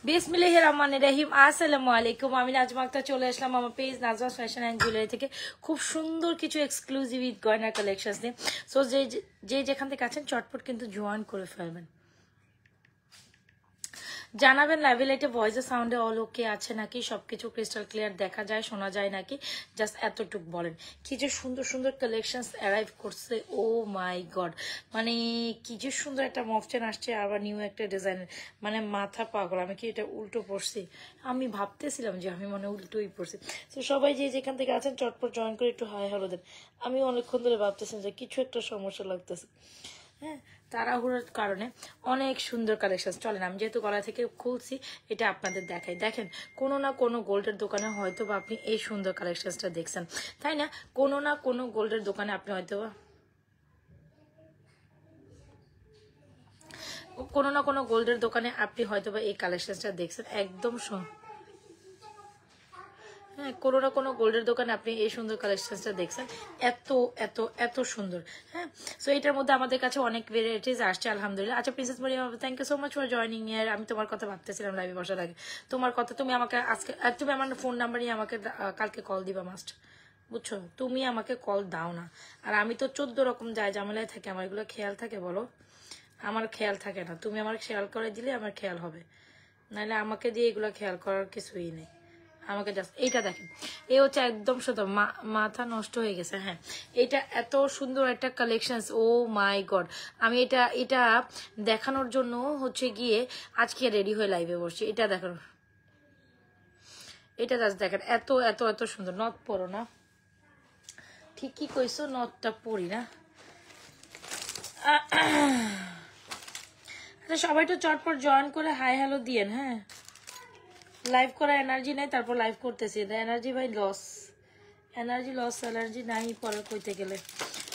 বিসমিল্লাহির রহমানির রহিম। আসসালামু আলাইকুম। আমি নাজমা আক্তার চলে আসলাম আমার page Nazma's fashion and jewellery থেকে খুব সুন্দর কিছু এক্সক্লুসিভ গয়নার কালেকশন নিয়ে। সো যে যেখান থেকে আছেন চটপট কিন্তু জয়েন করে ফেলবেন। জানাবেন লাইভে লাইটে ভয়েসের সাউন্ডে অল ওকে আছে নাকি, সবকিছু ক্রিস্টাল ক্লিয়ার দেখা যায় শোনা যায় নাকি, জাস্ট এতটুক বলেন। কি যে সুন্দর সুন্দর কালেকশনস অ্যারাইভ করছে, ও মাই গড, মানে কি যে সুন্দর একটা মফচেন আসছে, আবার নিউ একটা ডিজাইনের, মানে মাথা পাগল। আমি কি এটা উল্টো পড়ছি? আমি ভাবতেছিলাম যে আমি মনে উল্টোই পড়ছি। তো সবাই যে যেখান থেকে আছেন চটপট জয়েন করে একটু হাই হ্যালো দেন। আমি অনেকক্ষণ ধরে ভাবতেছিলাম যে কিছু একটা সমস্যা লাগতেছে, হ্যাঁ, তাড়াহুড়োর কারণে। অনেক সুন্দর কালেকশন। চলেন আমি যেহেতু গলা থেকে খুলছি এটা আপনাদের দেখাই। দেখেন, কোনো না কোনো গোল্ডের দোকানে হয়তো বা আপনি এই সুন্দর কালেকশনটা দেখছেন, তাই না? কোনো না কোনো গোল্ডের দোকানে আপনি হয়তো বা গোল্ডের দোকানে আপনি হয়তো বা এই কালেকশনটা দেখছেন। একদম হ্যাঁ, কোনো না কোনো গোল্ডের দোকানে আপনি এই সুন্দর কালেকশনটা দেখছেন। এত এত এত সুন্দর। হ্যাঁ, সো এটার মধ্যে আমাদের কাছে অনেক ভেরাইটিস আসছে আলহামদুলিল্লাহ। আচ্ছা princess Maryam, thank you so much for joining me. আর আমি তোমার কথা ভাবতেছিলাম লাইভে বসার আগে। তোমার কথা, তুমি আমাকে আজকে, তুমি আমার ফোন নাম্বার নিয়ে আমাকে কালকে কল দিবা মাস্ট, বুঝছো? তুমি আমাকে কল দাও না। আর আমি তো 14 রকম যায় ঝামেলায় থাকে, আমার এগুলো খেয়াল থাকে বলো? আমার খেয়াল থাকে না। তুমি আমার খেয়াল করে দিলে আমার খেয়াল হবে, নাহলে আমাকে দিয়ে এগুলো খেয়াল করার কিছুই নেই। আমাকে জাস্ট এইটা দেখেন, এই হচ্ছে একদম শুধু মাথা নষ্ট হয়ে গেছে। হ্যাঁ, এটা এত সুন্দর একটা কালেকশন, ও মাই গড। আমি এটা এটা দেখানোর জন্য হচ্ছে গিয়ে আজকে রেডি হয়ে লাইভে বসছি এটা দেখানোর। এটা জাস্ট দেখেন, এত এত এত সুন্দর। নথ পরো না, ঠিকই কইছো, নথটা পরি না। আচ্ছা সবাই তো চটপট জয়েন করে হাই হ্যালো দিয়েন। হ্যাঁ, লাইভ করা এনার্জি নাই, তারপর লাইভ করতেছি, এনার্জি ভাই লস, এনার্জি লস, এনার্জি নাই পরে কইতে গেলে।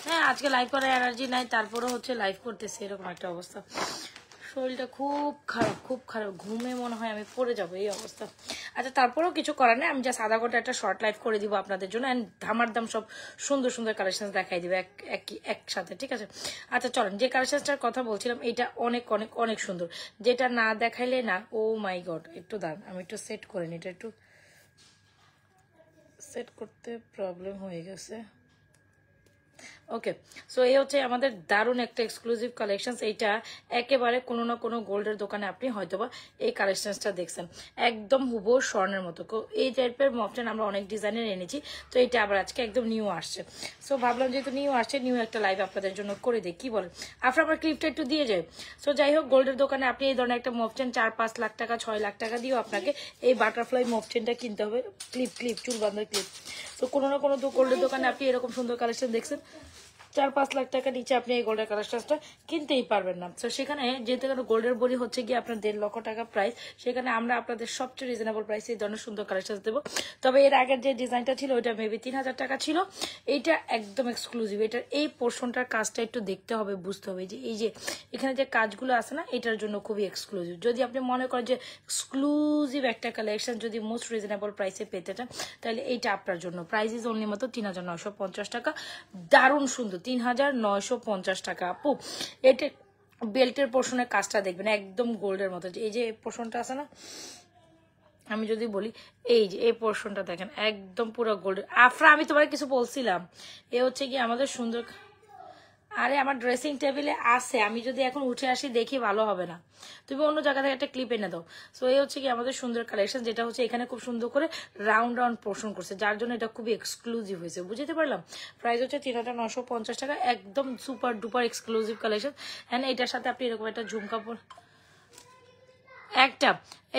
হ্যাঁ, আজকে লাইভ করার এনার্জি নাই, তারপরে হচ্ছে লাইভ করতেছি, এরকম একটা অবস্থা। শরীরটা খুব খারাপ, খুব খারাপ, ঘুমে মনে হয় আমি পড়ে যাবো এই অবস্থা। আচ্ছা তারপরেও কিছু করার নেই, আমি জাস্ট আধা ঘন্টা একটা শর্ট লাইভ করে দিব আপনাদের জন্য, অ্যান্ড ধামার দাম সব সুন্দর সুন্দর কালেকশন দেখাই দিব একসাথে, ঠিক আছে? আচ্ছা চলেন, যে কালেকশনটার কথা বলছিলাম এটা অনেক অনেক অনেক সুন্দর, যেটা না দেখাইলে না। ও মাই গড, একটু দাঁড়ান আমি একটু সেট করে নিই, এটা একটু সেট করতে প্রবলেম হয়ে গেছে। ওকে, সো এই হচ্ছে আমাদের দারুণ একটা এক্সক্লুসিভ কালেকশন। এইটা একেবারে কোনো না কোনো গোল্ডের দোকানে আপনি হয়তোবা এই কালেকশনটা দেখছেন, একদম হুবহু স্বর্ণের মতো। এই টাইপের মফটেন আমরা অনেক ডিজাইনের এনেছি, তো এটা আবার আজকে একদম নিউ আসছে। সো ভাবলাম যেহেতু নিউ আসছে, নিউ একটা লাইভ আপনাদের জন্য করে দিই, কি বলেন? আপনার আমার ক্লিপটা একটু দিয়ে যায়। সো যাই হোক, গোল্ডের দোকানে আপনি এই ধরনের একটা মফটেন 4-5 লাখ টাকা 6 লাখ টাকা দিয়েও আপনাকে এই বাটারফ্লাই মফটেনটা কিনতে হবে। ক্লিপ চুল বাঁধার ক্লিপ। তো কোনো না কোনো গোল্ডের দোকানে আপনি এরকম সুন্দর কালেকশন দেখছেন, 4-5 লাখ টাকা নিচে আপনি এই গোল্ডের কালেকশনটা কিনতেই পারবেন না। তো সেখানে যেহেতু গোল্ডের বড়ি হচ্ছে গিয়ে আপনার 1.5 লক্ষ টাকা প্রাইস, সেখানে আমরা আপনাদের সবচেয়ে রিজনেবল প্রাইসে এই ধরনের সুন্দর কালেকশন দেবো। তবে এর আগের যে ডিজাইনটা ছিল ওইটা মেবি 3000 টাকা ছিল, এইটা একদম এক্সক্লুসিভ। এটার এই পোর্শনটার কাজটা একটু দেখতে হবে, বুঝতে হবে যে এই যে এখানে যে কাজগুলো আছে না, এটার জন্য খুবই এক্সক্লুসিভ। যদি আপনি মনে করেন যে এক্সক্লুসিভ একটা কালেকশন যদি মোস্ট রিজনেবল প্রাইসে পেতে চান, তাহলে এইটা আপনার জন্য। প্রাইস ইজ অনলি মাত্র 3950 টাকা, দারুণ সুন্দর, 3950 টাকা আপু। এটা বেল্টের পোর্শনের কাজটা দেখবেন একদম গোল্ডের মতো। এই যে পোর্শনটা আছে না, আমি যদি বলি এই যে এই পোর্শনটা দেখেন একদম পুরো গোল্ডের। আফরা আমি তোমার কিছু বলছিলাম, এ হচ্ছে কি আমাদের সুন্দর। আরে আমার ড্রেসিং টেবিলে আছে, আমি যদি এখন উঠে আসি দেখি ভালো হবে না, তুমি অন্য জায়গা থেকে একটা ক্লিপ এনে দাও। সো এই হচ্ছে কি আমাদের সুন্দর কালেকশন, যেটা হচ্ছে এখানে খুব সুন্দর করে রাউন্ড রাউন্ড পোর্শন করছে, যার জন্য এটা খুবই এক্সক্লুসিভ হয়েছে, বুঝতে পারলাম? প্রাইস হচ্ছে 3950 টাকা, একদম সুপার ডুপার এক্সক্লুসিভ কালেকশন। হ্যাঁ, এটার সাথে আপনি এরকম একটা ঝুমকা একটা,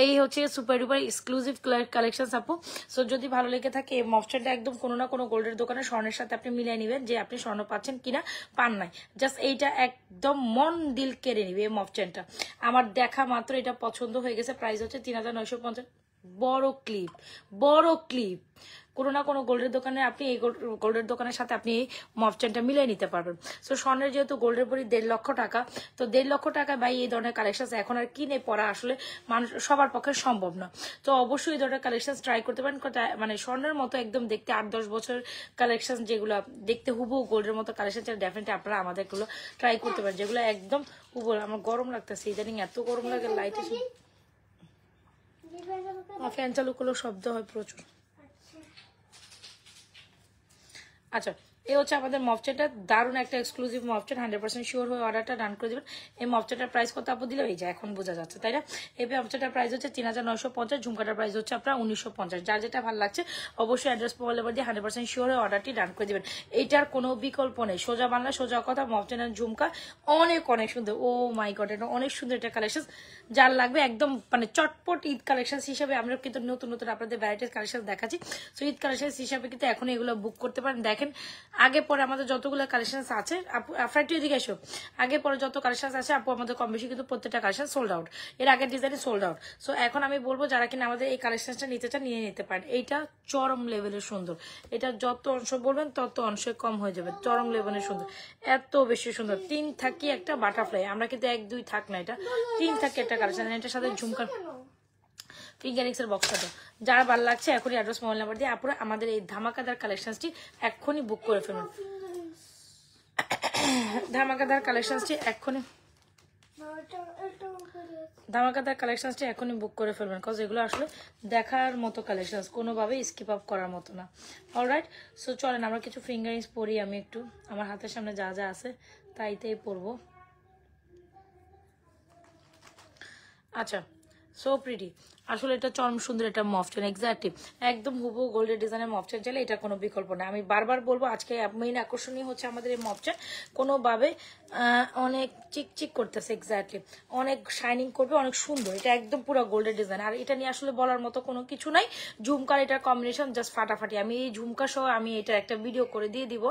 এই হচ্ছে সুপার ডুপার এক্সক্লুসিভ কালেকশন আপু। সো যদি ভালো লেগে থাকে এই মফটেনটা একদম কোনো না কোনো গোল্ডের দোকানে স্বর্ণের সাথে আপনি মিলিয়ে নেবেন, যে আপনি স্বর্ণ পাচ্ছেন কিনা পান নাই, জাস্ট এইটা একদম মন দিল কেড়ে নিবে এই মফটেনটা। আমার দেখা মাত্র এটা পছন্দ হয়ে গেছে। প্রাইস হচ্ছে 3950। বড় ক্লিপ, বড় ক্লিপ, কোনো না কোনো গোল্ডের দোকানে আপনি এই গোল্ডের দোকানের সাথে আপনি এই মফচেনটা মিলিয়ে নিতে পারবেন। সো স্বর্ণের যেহেতু গোল্ডের পরি 1.5 লক্ষ টাকা, তো 1.5 লক্ষ টাকা বাই এই ধরনের কালেকশন এখন আর কিনে পড়া আসলে মানুষ সবার পক্ষে সম্ভব না। তো অবশ্যই এই ধরনের কালেকশন ট্রাই করতে পারেন, মানে স্বর্ণের মতো একদম দেখতে 8-10 বছর কালেকশন, যেগুলো দেখতে হুবহু গোল্ডের মতো কালেকশন, ডেফিনেটলি আপনারা আমাদেরগুলো ট্রাই করতে পারেন, যেগুলো একদম হুবহু। আমার গরম লাগতেছে ইদানিং, এত গরম লাগে লাইটে। ফ্যান চালু করলেও শব্দ হয় প্রচুর। আচ্ছা, এই হচ্ছে আমাদের মফচেটটা, দারুণ একটা এক্সক্লুসিভ মফচেট, 100% শিওর হয়ে অর্ডারটা ডান করে দেবেন। এই মফচেটার প্রাইস কত আপু দিলে? এই যে এখন বোঝা যাচ্ছে, তাই না? এই মফচেটার প্রাইস হচ্ছে 3950, ঝুমকাটার প্রাইস হচ্ছে আপনার 1950। যার যেটা ভালো লাগছে অবশ্যই অ্যাড্রেস মোবাইল নাম্বার দিয়ে 100% শিওর হয়ে অর্ডারটি ডান করে দেবেন। এইটার কোনো বিকল্প নেই, সোজা বাংলা সোজা কথা। মফচেটার ঝুমকা অনেক অনেক সুন্দর। ও মাই গড, এটা অনেক সুন্দর একটা কালেকশন। যার লাগবে একদম মানে চটপট ঈদ কালেকশন হিসাবে আমরা কিন্তু নতুন নতুন আপনাদের ভ্যারাইটিস কালেকশন দেখাচ্ছি। সো ঈদ কালেকশন হিসাবে কিন্তু এখন এগুলো বুক করতে পারেন। দেখেন আগে পরে আমাদের যতগুলো কালেকশন আছে, আপু আফরাটি এদিকে এসো, আগে পরে যত কালেকশন আছে আপু আমাদের কম বেশি কিন্তু প্রত্যেকটা কালেকশন সোল্ড আউট, এর আগের ডিজাইনে সোল্ড আউট। সো এখন আমি বলবো যারা কিনা আমাদের এই কালেকশনটা নিতে চান নিয়ে নিতে পারেন। এইটা চরম লেভেলের সুন্দর, এটা যত অংশ বলবেন তত অংশে কম হয়ে যাবে। চরম লেভেলের সুন্দর, এত বেশি সুন্দর। 3 থাকি একটা বাটারফ্লাই, আমরা কিন্তু 1 2 থাক না, এটা 3 থাকি একটা কালেকশন। এটার সাথে ঝুমকা ফিঙ্গারিংস এর বক্সটা, যারা ভালো লাগছে এখনই অ্যাড্রেস মোবাইল নাম্বার দিয়ে আপুরা আমাদের এই ধামাকাদার কালেকশনটি এখনই বুক করে ফেলুন। ধামাকাদার কালেকশনটি এখনই বুক করে ফেলবেন, কজ এগুলো আসলে দেখার মতো কালেকশন, কোনোভাবে স্কিপ আপ করার মতো না। অলরাইট, সো চলেন আমরা কিছু ফিঙ্গারিংস পরি। আমি একটু আমার হাতের সামনে যা যা আছে তাইতেই পরবো। আচ্ছা, সো প্রিটি, আসলে এটা চরম সুন্দর একটা মফচেন, এক্স্যাক্টলি একদম হুবহু গোল্ডের ডিজাইনের মফচেন চাইলে এটা কোনো বিকল্প না। আমি বারবার বলবো আজকে মেইন আকর্ষণীয় হচ্ছে আমাদের এই মফচেন, কোনোভাবে অনেক চিকচিক করতেছে, এক্স্যাক্টলি অনেক শাইনিং করবে, অনেক সুন্দর। এটা একদম পুরো গোল্ডের ডিজাইন, আর এটা নিয়ে আসলে বলার মতো কোনো কিছু নাই। ঝুমকার এটার কম্বিনেশন জাস্ট ফাটাফাটি। আমি এই ঝুমকা সহ আমি এটা একটা ভিডিও করে দিয়ে দিব,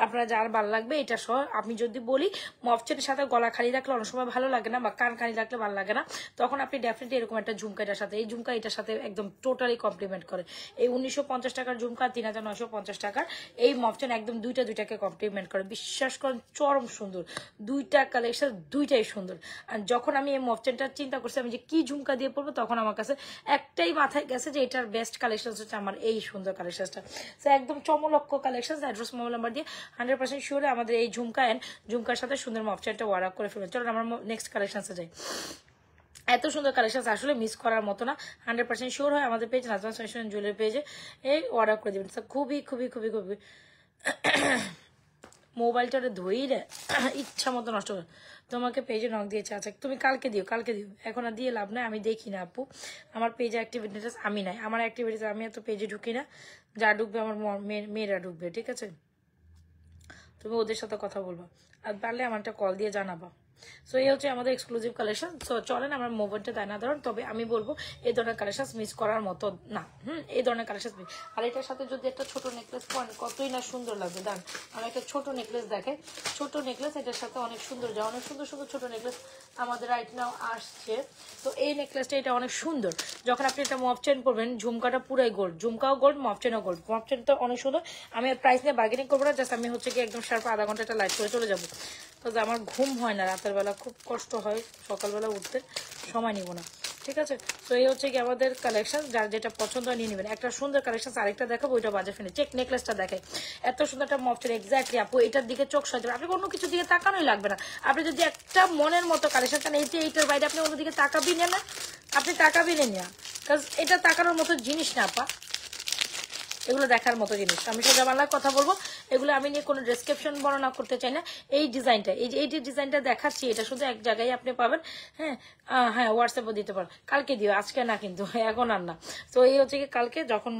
আপনারা যার ভালো লাগবে এটা সহ। আমি যদি বলি মফচেনের সাথে গলা খালি রাখলে অনেক সময় ভালো লাগে না, বা কান খালি রাখলে ভালো লাগে না, তখন আপনি ডেফিনেটলি এরকম একটা ঝুমকা এটার সাথে, এই ঝুমকা এটার সাথে একদম টোটালি কমপ্লিমেন্ট করে। এই 1950 টাকার ঝুমকা, 3950 টাকার এই মফচেন একদম দুইটাকে কমপ্লিমেন্ট করে। বিশ্বাস করেন চরম সুন্দর, দুইটা কালেকশন দুইটাই সুন্দর। আর যখন আমি এই মফচেনটা চিন্তা করছি আমি যে কি ঝুমকা দিয়ে পড়বো, তখন আমার কাছে একটাই মাথায় গেছে যে এটার বেস্ট কালেকশন হচ্ছে আমার এই সুন্দর কালেকশনটা। সো একদম চমলক্ষ কালেকশন। অ্যাড্রেস মোবাইল নাম্বার দিয়ে 100% শিওর আমাদের এই ঝুমকা এন্ড ঝুমকার সাথে সুন্দর মফচেনটা ওয়ার্ক করে ফেলবেন। চলো আমরা নেক্সট কালেকশনসে যাই। এত সুন্দর কালেকশন আসলে মিস করার মতো না। 100% শিওর হয় আমাদের পেজ নাজমা ফ্যাশন জুয়েলারি পেজে এই অর্ডার করে দেবেন। খুবই খুবই খুবই খুবই মোবাইলটা ধইরে ইচ্ছা মতো নষ্ট করে তোমাকে পেজে নক দিয়েছে। আচ্ছা তুমি কালকে দিও, কালকে দিও, এখন আর দিয়ে লাভ নাই, আমি দেখি না আপু, আমার পেজে অ্যাক্টিভিটিস আমি নাই, আমার অ্যাক্টিভিটিস আমি এত পেজে ঢুকি না, যা ঢুকবে আমার মেয়েরা ঢুকবে, ঠিক আছে? তুমি ওদের সাথে কথা বলবা, আর পারলে আমার একটা কল দিয়ে জানাবা। সো এই হচ্ছে আমাদের এক্সক্লুসিভ কালেকশন। সো চলেন আমার মোবাইলটা দেয় না ধরুন, তবে আমি বলবো এই ধরনের কালেকশন মিস করার মতো না। এই ধরনের কালেকশন মিস, আর এটার সাথে যদি একটা ছোট নেকলেস পরেন কতই না সুন্দর লাগবে। দান আমি একটা ছোট নেকলেস দেখে, ছোট নেকলেস এটার সাথে অনেক সুন্দর যায়, অনেক সুন্দর সুন্দর ছোট নেকলেস আমাদের রাইট নাও আসছে। তো এই নেকলেসটা এটা অনেক সুন্দর, যখন আপনি এটা মফচেন করবেন, ঝুমকাটা পুরাই গোল্ড, ঝুমকাও গোল্ড, মফচেনও গোল্ড। মফচেন তো অনেক সুন্দর। আমি আর প্রাইস নিয়ে বার্গেনিং করবো না, জাস্ট আমি হচ্ছে কি একদম শার্প আধা ঘন্টা একটা লাইট করে চলে যাবো। তো আমার ঘুম হয় না রাতের বেলা, খুব কষ্ট হয় সকালবেলা উঠতে, সময় নিব না, ঠিক আছে? তো এই হচ্ছে কি আমাদের কালেকশন, যার যেটা পছন্দ নিয়ে নেবেন। একটা সুন্দর কালেকশন আরেকটা দেখাবো, ওইটা বাজে ফিনে চেক নেকলেসটা দেখে এত সুন্দর একটা মফচেন, এক্স্যাক্টলি আপু এটার দিকে চোখ সয় দেবে, আপনি অন্য কিছু দিকে তাকানোই লাগবে না। আপনি যদি একটা মনের মতো কালেকশন চান, এই যে এইটার বাইরে আপনি অন্যদিকে তাকাবি না, আপনি তাকাবি না, কারণ এটা তাকানোর মতো জিনিস না আপা, এগুলো দেখার মতো জিনিস। আমি সোজা বাংলায় কথা বলবো, এগুলো আমি নিয়ে কোনো ডেসক্রিপশন বর্ণনা করতে চাই না। এই ডিজাইনটা, এই যে ডিজাইনটা দেখাচ্ছি, এটা শুধু এক জায়গায় আপনি পাবেন। হ্যাঁ হ্যাঁ, হোয়াটসঅ্যাপও দিতে পারেন, কালকে দিও, আজকে না কিন্তু, এখন আর না। তো এই হচ্ছে কি কালকে যখন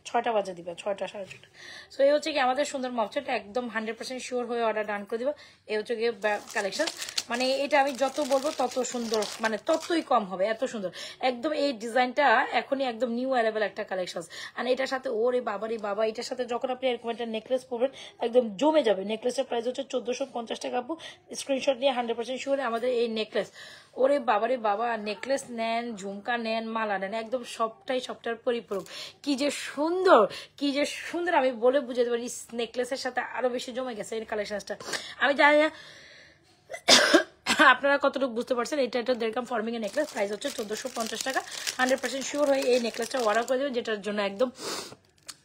6টা বাজে দিবে, 6টা 6:30। সো এই হচ্ছে কি আমাদের সুন্দর মফচেনটা একদম 100% শিওর হয়ে অর্ডার ডান করে দিব। এই হচ্ছে গিয়ে কালেকশন, মানে এটা আমি যত বলবো তত সুন্দর, মানে ততই কম হবে, এত সুন্দর একদম। এই ডিজাইনটা এখনই একদম নিউ অ্যারাইভেল একটা কালেকশন। আর এটার সাথে ওরে বাবারি বাবা, এটার সাথে যখন আপনি এরকম একটা নেকলেস পরবেন একদম জমে যাবে। নেকলেসের প্রাইস হচ্ছে 1450 টাকা আপু, স্ক্রিনশট নিয়ে 100% শিওর আমাদের এই নেকলেস। ওরে বাবারে বাবা, নেকলেস নেন, ঝুমকা নেন, মালা নেন, একদম সবটার পরিপূরক। কি যে সুন্দর, কি যে সুন্দর, আমি বলে বুঝাতে পারি। নেকলেসের সাথে আরো বেশি জমে গেছে এই কালেকশনটা। আমি জানি না আপনারা কতটুকু বুঝতে পারছেন। এটা একটা দেড়গ্রাম ফর্মিং এর নেকলেস, প্রাইস হচ্ছে 1450 টাকা। 100% শিওর হয়ে এই নেকলেসটা অর্ডার করে দেবেন, যেটার জন্য একদম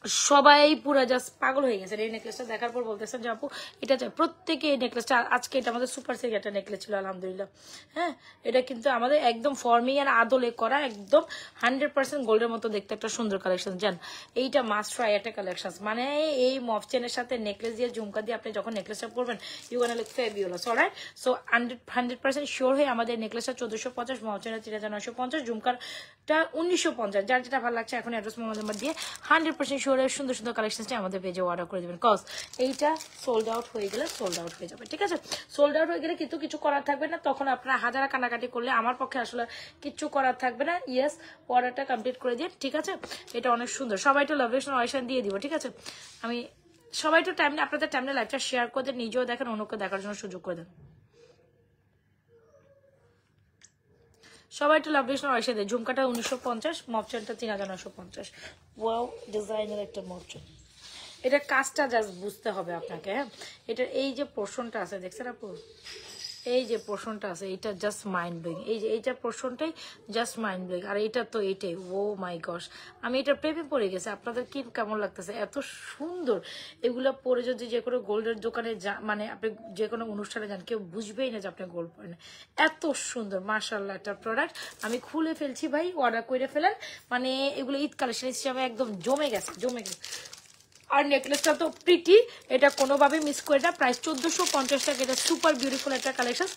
সবাই পুরো জাস্ট পাগল হয়ে গেছে এই নেকলেসটা দেখার পর বলতেছেন যে আপু এটা চাই প্রত্যেকে। এই নেকলেসটা আজকে এটা আমাদের সুপার সিল্ক একটা নেকলেস ছিল আলহামদুলিল্লাহ। হ্যাঁ, এটা কিন্তু আমাদের একদম ফর্মিং আর আদলে করা, একদম 100% গোল্ডের মতো দেখতে একটা সুন্দর কালেকশন। জান এইটা মাস্ট ট্রাই একটা কালেকশন, মানে এই মফ চেনের সাথে নেকলেস দিয়ে ঝুমকা দিয়ে আপনি যখন নেকলেসটা পরবেন you gonna look fabulous. Alright, so 100% sure হয়ে আমাদের নেকলেসটা 1450, মফ চেনের 3950, ঝুমকারটা 1950। যার যেটা ভালো লাগছে এখন অ্যাড্রেস মোবাইল নাম্বার দিয়ে 100% সুন্দর সুন্দর কালেকশনটা আমাদের পেজে অর্ডার করে দেবেন। কজ এইটা সোল্ড আউট হয়ে গেলে সোল্ড আউট হয়ে যাবে, ঠিক আছে? সোল্ড আউট হয়ে গেলে কিন্তু কিছু করার থাকবে না, তখন আপনারা হাজারা কানাকাটি করলে আমার পক্ষে আসলে কিছু করার থাকবে না। ইয়েস, অর্ডারটা কমপ্লিট করে দিন, ঠিক আছে? এটা অনেক সুন্দর, সবাই তো লাভেশন অয়েশন দিয়ে দিব, ঠিক আছে? আমি সবাই তো টাইমে আপনাদের টাইমে লাইভটা শেয়ার করে দেন, নিজেও দেখেন, অন্যকে দেখার জন্য সুযোগ করে দেন। সবাই একটু লাভেশন অয়েশন দেয়। ঝুমকাটা 1950, মফচেনটা 3950। ওয়াও, ডিজাইনের একটা মফচেন। এটা কাজটা জাস্ট বুঝতে হবে আপনাকে। হ্যাঁ, এটার এই যে পোর্শনটা আছে দেখছেন আপু, এই যে পোর্শনটা আছে এটা জাস্ট মাইন্ড ব্লোয়িং। এই যে এইটার পোর্শনটাই জাস্ট মাইন্ড ব্লোয়িং। আর এটা তো এইটাই, ও মাই গশ, আমি এটা প্রেমে পড়ে গেছে। আপনাদের কি কেমন লাগতেছে? এত সুন্দর এগুলো পরে যদি যে কোনো গোল্ডের দোকানে মানে আপনি যে কোনো অনুষ্ঠানে যান, কেউ বুঝবেই না যে আপনি গোল্ড পরেন। এত সুন্দর মাশাআল্লাহ একটা প্রোডাক্ট। আমি খুলে ফেলছি ভাই, অর্ডার করে ফেলেন। মানে এগুলো ঈদ কালেকশন হিসেবে একদম জমে গেছে, জমে গেছে। আর নেকলেসটা তো প্রিটি, এটা কোনোভাবে মিস করে না। প্রাইস 1450 টাকা, এটা সুপার বিউটিফুল একটা কালেকশন।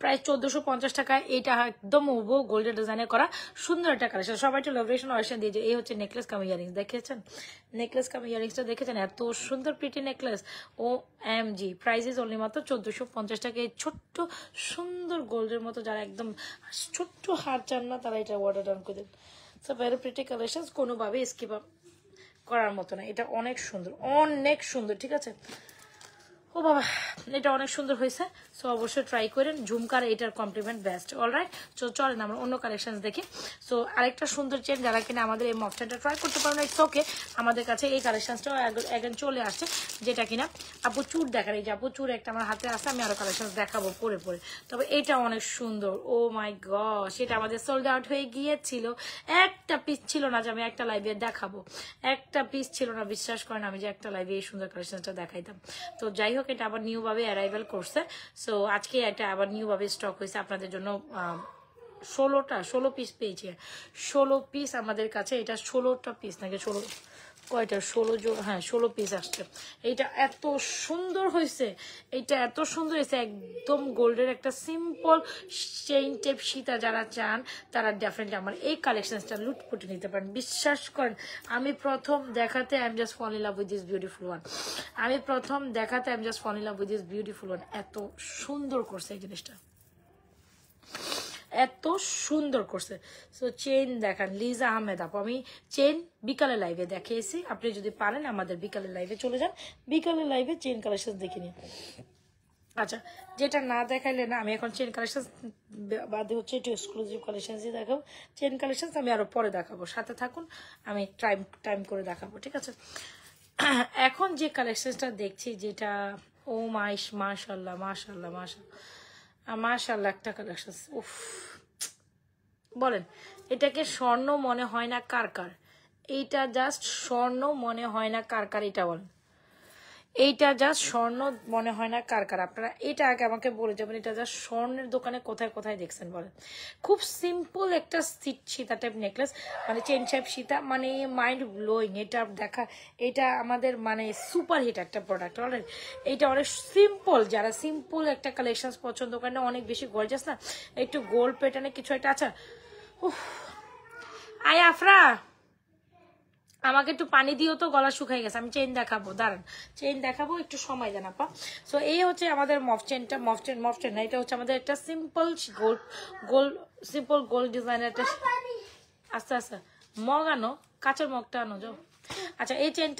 প্রাইস 1450 টাকা। এটা একদম ওভো গোল্ডের ডিজাইনে করা সুন্দর একটা কালেকশন। সবাই একটু লাভেশন অয়েশন দিয়ে, এই হচ্ছে নেকলেস কাম ইয়ারিংস, দেখেছেন? নেকলেস কাম ইয়ারিংসটা দেখেছেন? এত সুন্দর pretty necklace. O M G, price is only মাত্র 1450 টাকা। এই ছোট্ট সুন্দর গোল্ডের মতো যারা একদম ছোট্ট হার চান না, তারা এটা অর্ডার ডান করে দেন। সো ভেরি প্রিটি কালেকশন, কোনোভাবে স্কিপ করার মতো না। এটা অনেক সুন্দর, অনেক সুন্দর, ঠিক আছে? ও বাবা, এটা অনেক সুন্দর হয়েছে। সো অবশ্যই ট্রাই করেন। ঝুমকার এটার কমপ্লিমেন্ট বেস্ট। অলরাইট, সো চলেন আমরা অন্য কালেকশন দেখি। সো আরেকটা সুন্দর চেন, যারা কিনা আমাদের এই মফটেনটা ট্রাই করতে পারো না, ইটস ওকে। আমাদের কাছে এই কালেকশনটাও একদিন চলে আসছে, যেটা কিনা আপু চুর দেখার। এই যে আপু চুর একটা আমার হাতে আছে, আমি আরো কালেকশন দেখাবো পরে পরে। তবে এটা অনেক সুন্দর। ও মাই গড, সেটা আমাদের সোল্ড আউট হয়ে গিয়েছিল। একটা পিস ছিল না যে আমি একটা লাইভে দেখাবো, একটা পিস ছিল না, বিশ্বাস করেন আমি যে একটা লাইভে এই সুন্দর কালেকশনটা দেখাইতাম। তো যাই হোক, এটা আবার নিউ ভাবে অ্যারাইভাল করছে। সো আজকে এটা আবার নিউ ভাবে স্টক হয়েছে আপনাদের জন্য। 16 পিস পেয়েছে, 16 পিস আমাদের কাছে। এটা 16টা পিস নাকি 16 কয়টা, 16 হ্যাঁ 16 পিস আসছে। এইটা এত সুন্দর হয়েছে, এইটা এত সুন্দর হয়েছে, একদম গোল্ডের একটা সিম্পল চেইন টেপ সীতা যারা চান, তারা ডেফিনেটলি আমার এই কালেকশনটা লুটপুটে নিতে পারেন। বিশ্বাস করেন, আমি প্রথম দেখাতে I am just fall in love with this beautiful one. আমি প্রথম দেখাতে I am just fall in love with this beautiful one. এত সুন্দর করছে এই জিনিসটা, এত সুন্দর করছে। সো চেইন দেখান লিজা আহমেদ আপু। আমি চেইন বিকালে লাইভে দেখিয়েছি, আপনি যদি পারেন আমাদের বিকালে লাইভে চলে যান, বিকালে লাইভে চেইন কালেকশন দেখে নিন। আচ্ছা, যেটা না দেখাইলে না, আমি এখন চেইন কালেকশন বাদে হচ্ছে একটু এক্সক্লুসিভ কালেকশন দেখাবো। চেইন কালেকশন আমি আরো পরে দেখাবো, সাথে থাকুন, আমি টাইম করে দেখাবো, ঠিক আছে? এখন যে কালেকশনটা দেখছি, যেটা ও মাশাল্লাহ মাশাল্লাহ মাশাল্লাহ মাশাল্লাহ একটা কালেকশন। উফ, বলেন এটাকে স্বর্ণ মনে হয় না কার কার? এইটা জাস্ট স্বর্ণ মনে হয় না কার কার? এটা বলেন, এইটা জাস্ট স্বর্ণ মনে হয় না কার কার? আপনারা এটা আগে আমাকে বলে যাবেন, এটা জাস্ট স্বর্ণের দোকানে কোথায় কোথায় দেখছেন বলেন? খুব সিম্পল একটা সীতা টাইপ নেকলেস, মানে চেন শেপ সীতা, মানে মাইন্ড ব্লোয়িং। এটা দেখা, এটা আমাদের মানে সুপার হিট একটা প্রোডাক্ট। অলরেডি এইটা অনেক সিম্পল, যারা সিম্পল একটা কালেকশন পছন্দ করেন না, অনেক বেশি গর্জাস না, একটু গোল্ড প্যাটার্নে কিছু একটা। আচ্ছা, আয় আফরা, আমাকে একটু পানি দিও তো, গলা শুকাই গেছে। আমি চেইন দেখাবো, দাঁড়ান, চেইন দেখাবো, একটু সময় দেন আপা। সো এই হচ্ছে আমাদের মফ চেনটা, মফ চেন না, এটা হচ্ছে আমাদের একটা সিম্পল গোল্ড ডিজাইনের একটা। আস্তে আস্তে মগ আনো, কাঁচের মগটা আনো যাও। আচ্ছা, এই চেন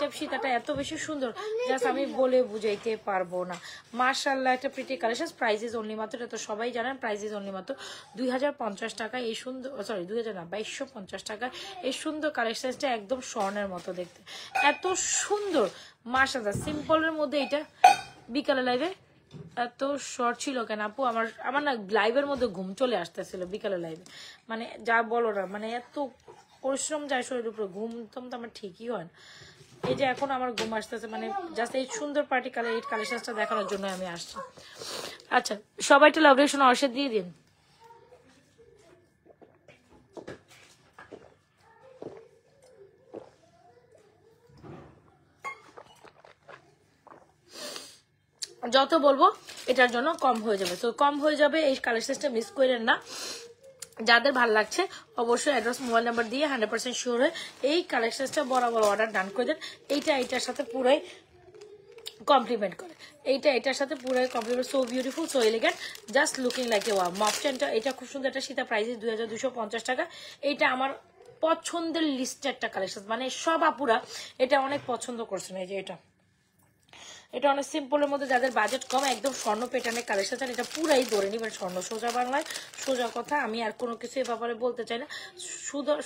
টেপ সীতাটা এত বেশি সুন্দর, জাস্ট আমি বলে বুঝাইতে পারবো না। মাশাআল্লাহ, একটা pretty collection. Price is only মাত্র, এটা তো সবাই জানেন, প্রাইস ইজ অনলি মাত্র 2050 টাকা। এই সুন্দর, সরি 2000 না, 2250 টাকা। এই সুন্দর কালেকশনটা একদম স্বর্ণের মতো দেখতে, এত সুন্দর মাশাআল্লাহ। সিম্পলের মধ্যে এটা বিকালে লাইভে এত শর্ট ছিল কেন আপু? আমার না লাইভের মধ্যে ঘুম চলে আসতেছিল বিকালে লাইভে, মানে যা বলো না, মানে এত পরিশ্রম যায় শরীরের উপরে, ঘুম তো আমার ঠিকই হয় না। এই যে এখন আমার ঘুম আসতেছে, মানে জাস্ট এই সুন্দর পার্টি কালার এই কালেকশনটা দেখানোর জন্য আমি আসছি। আচ্ছা সবাই একটু লাভ রিঅ্যাকশন অবশ্যই দিয়ে দিন। যত বলবো এটার জন্য কম হয়ে যাবে, তো কম হয়ে যাবে, এই কালেকশনটা মিস করেন না। যাদের ভালো লাগছে অবশ্যই অ্যাড্রেস মোবাইল নাম্বার দিয়ে 100% শিওর হয়ে এই কালেকশনটা বরাবর অর্ডার ডান করে দেন। এইটার সাথে পুরাই কমপ্লিমেন্ট করে, এটার সাথে পুরাই compliment. So beautiful, so elegant, just looking like a wow. মপচেনটা এটা খুব সুন্দর, একটা সীতা প্রাইস 2250 টাকা। এইটা আমার পছন্দের লিস্টে একটা কালেকশন, মানে সব আপুরা এটা অনেক পছন্দ করছেন। এই যে এটা অনেক সিম্পলের মধ্যে, যাদের বাজেট কম, একদম স্বর্ণ প্যাটার্নের কালেকশন, এটা পুরাই ধরে নিবেন স্বর্ণ। সোজা বাংলায় সোজা কথা, আমি আর কোনো কিছু এ ব্যাপারে বলতে চাই না,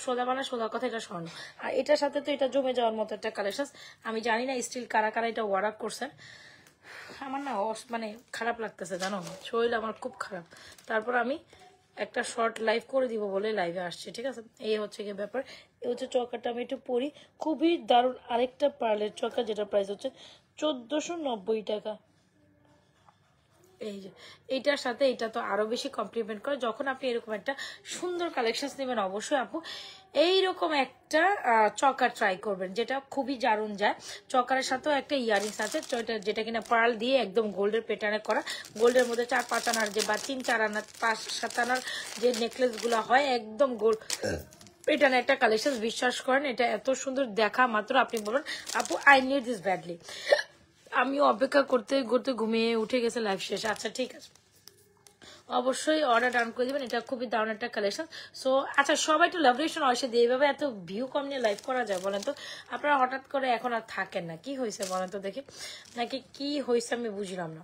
সোজা বাংলায় সোজা কথা, এটা স্বর্ণ। আর এটার সাথে তো এটা জমে যাওয়ার মতো একটা কালেকশন। আমি জানি না স্টিল কারা কারা এটা অর্ডার করছেন, আমার না মানে খারাপ লাগতেছে জানো, শরীর আমার খুব খারাপ। তারপর আমি একটা শর্ট লাইভ করে দিব বলে লাইভে আসছে, ঠিক আছে। এই হচ্ছে কি ব্যাপার, এই হচ্ছে চকাটা, আমি একটু পরি, খুবই দারুণ আরেকটা পার্লের চকা, যেটা প্রাইস হচ্ছে 1490 টাকা। এই যে এইটার সাথে এটা তো আরো বেশি কমপ্লিমেন্ট করে। যখন আপনি এরকম একটা সুন্দর কালেকশন নেবেন, অবশ্যই আপু এইরকম একটা চকার ট্রাই করবেন, যেটা খুবই দারুণ যায়। চকারের সাথেও একটা ইয়ারিংস আছে, যেটা কিনা পার্ল দিয়ে একদম গোল্ডের প্যাটার্নে করা, গোল্ডের মধ্যে 4-5 আনার যে বা 3-4 আনার 5-7 আনার যে নেকলেস গুলা হয়, একদম গোল্ড প্যাটার্নের একটা কালেকশন। বিশ্বাস করেন এটা এত সুন্দর, দেখা মাত্র আপনি বলুন আপু আই নিড দিস ব্যাডলি। আমি অপেক্ষা করতে করতে ঘুমিয়ে উঠে গেছে লাইভ শেষ। আচ্ছা ঠিক আছে, অবশ্যই অর্ডার ডান করে দিবেন, এটা খুবই দারুণ একটা কালেকশন। সো আচ্ছা সবাই একটু লাভ রিঅ্যাকশন অবশ্যই দিয়ে, এইভাবে এত ভিউ কম নিয়ে লাইভ করা যায় বলেন তো? আপনারা হঠাৎ করে এখন আর থাকেন না, কি হয়েছে বলেন তো দেখি, নাকি কি হয়েছে আমি বুঝলাম না।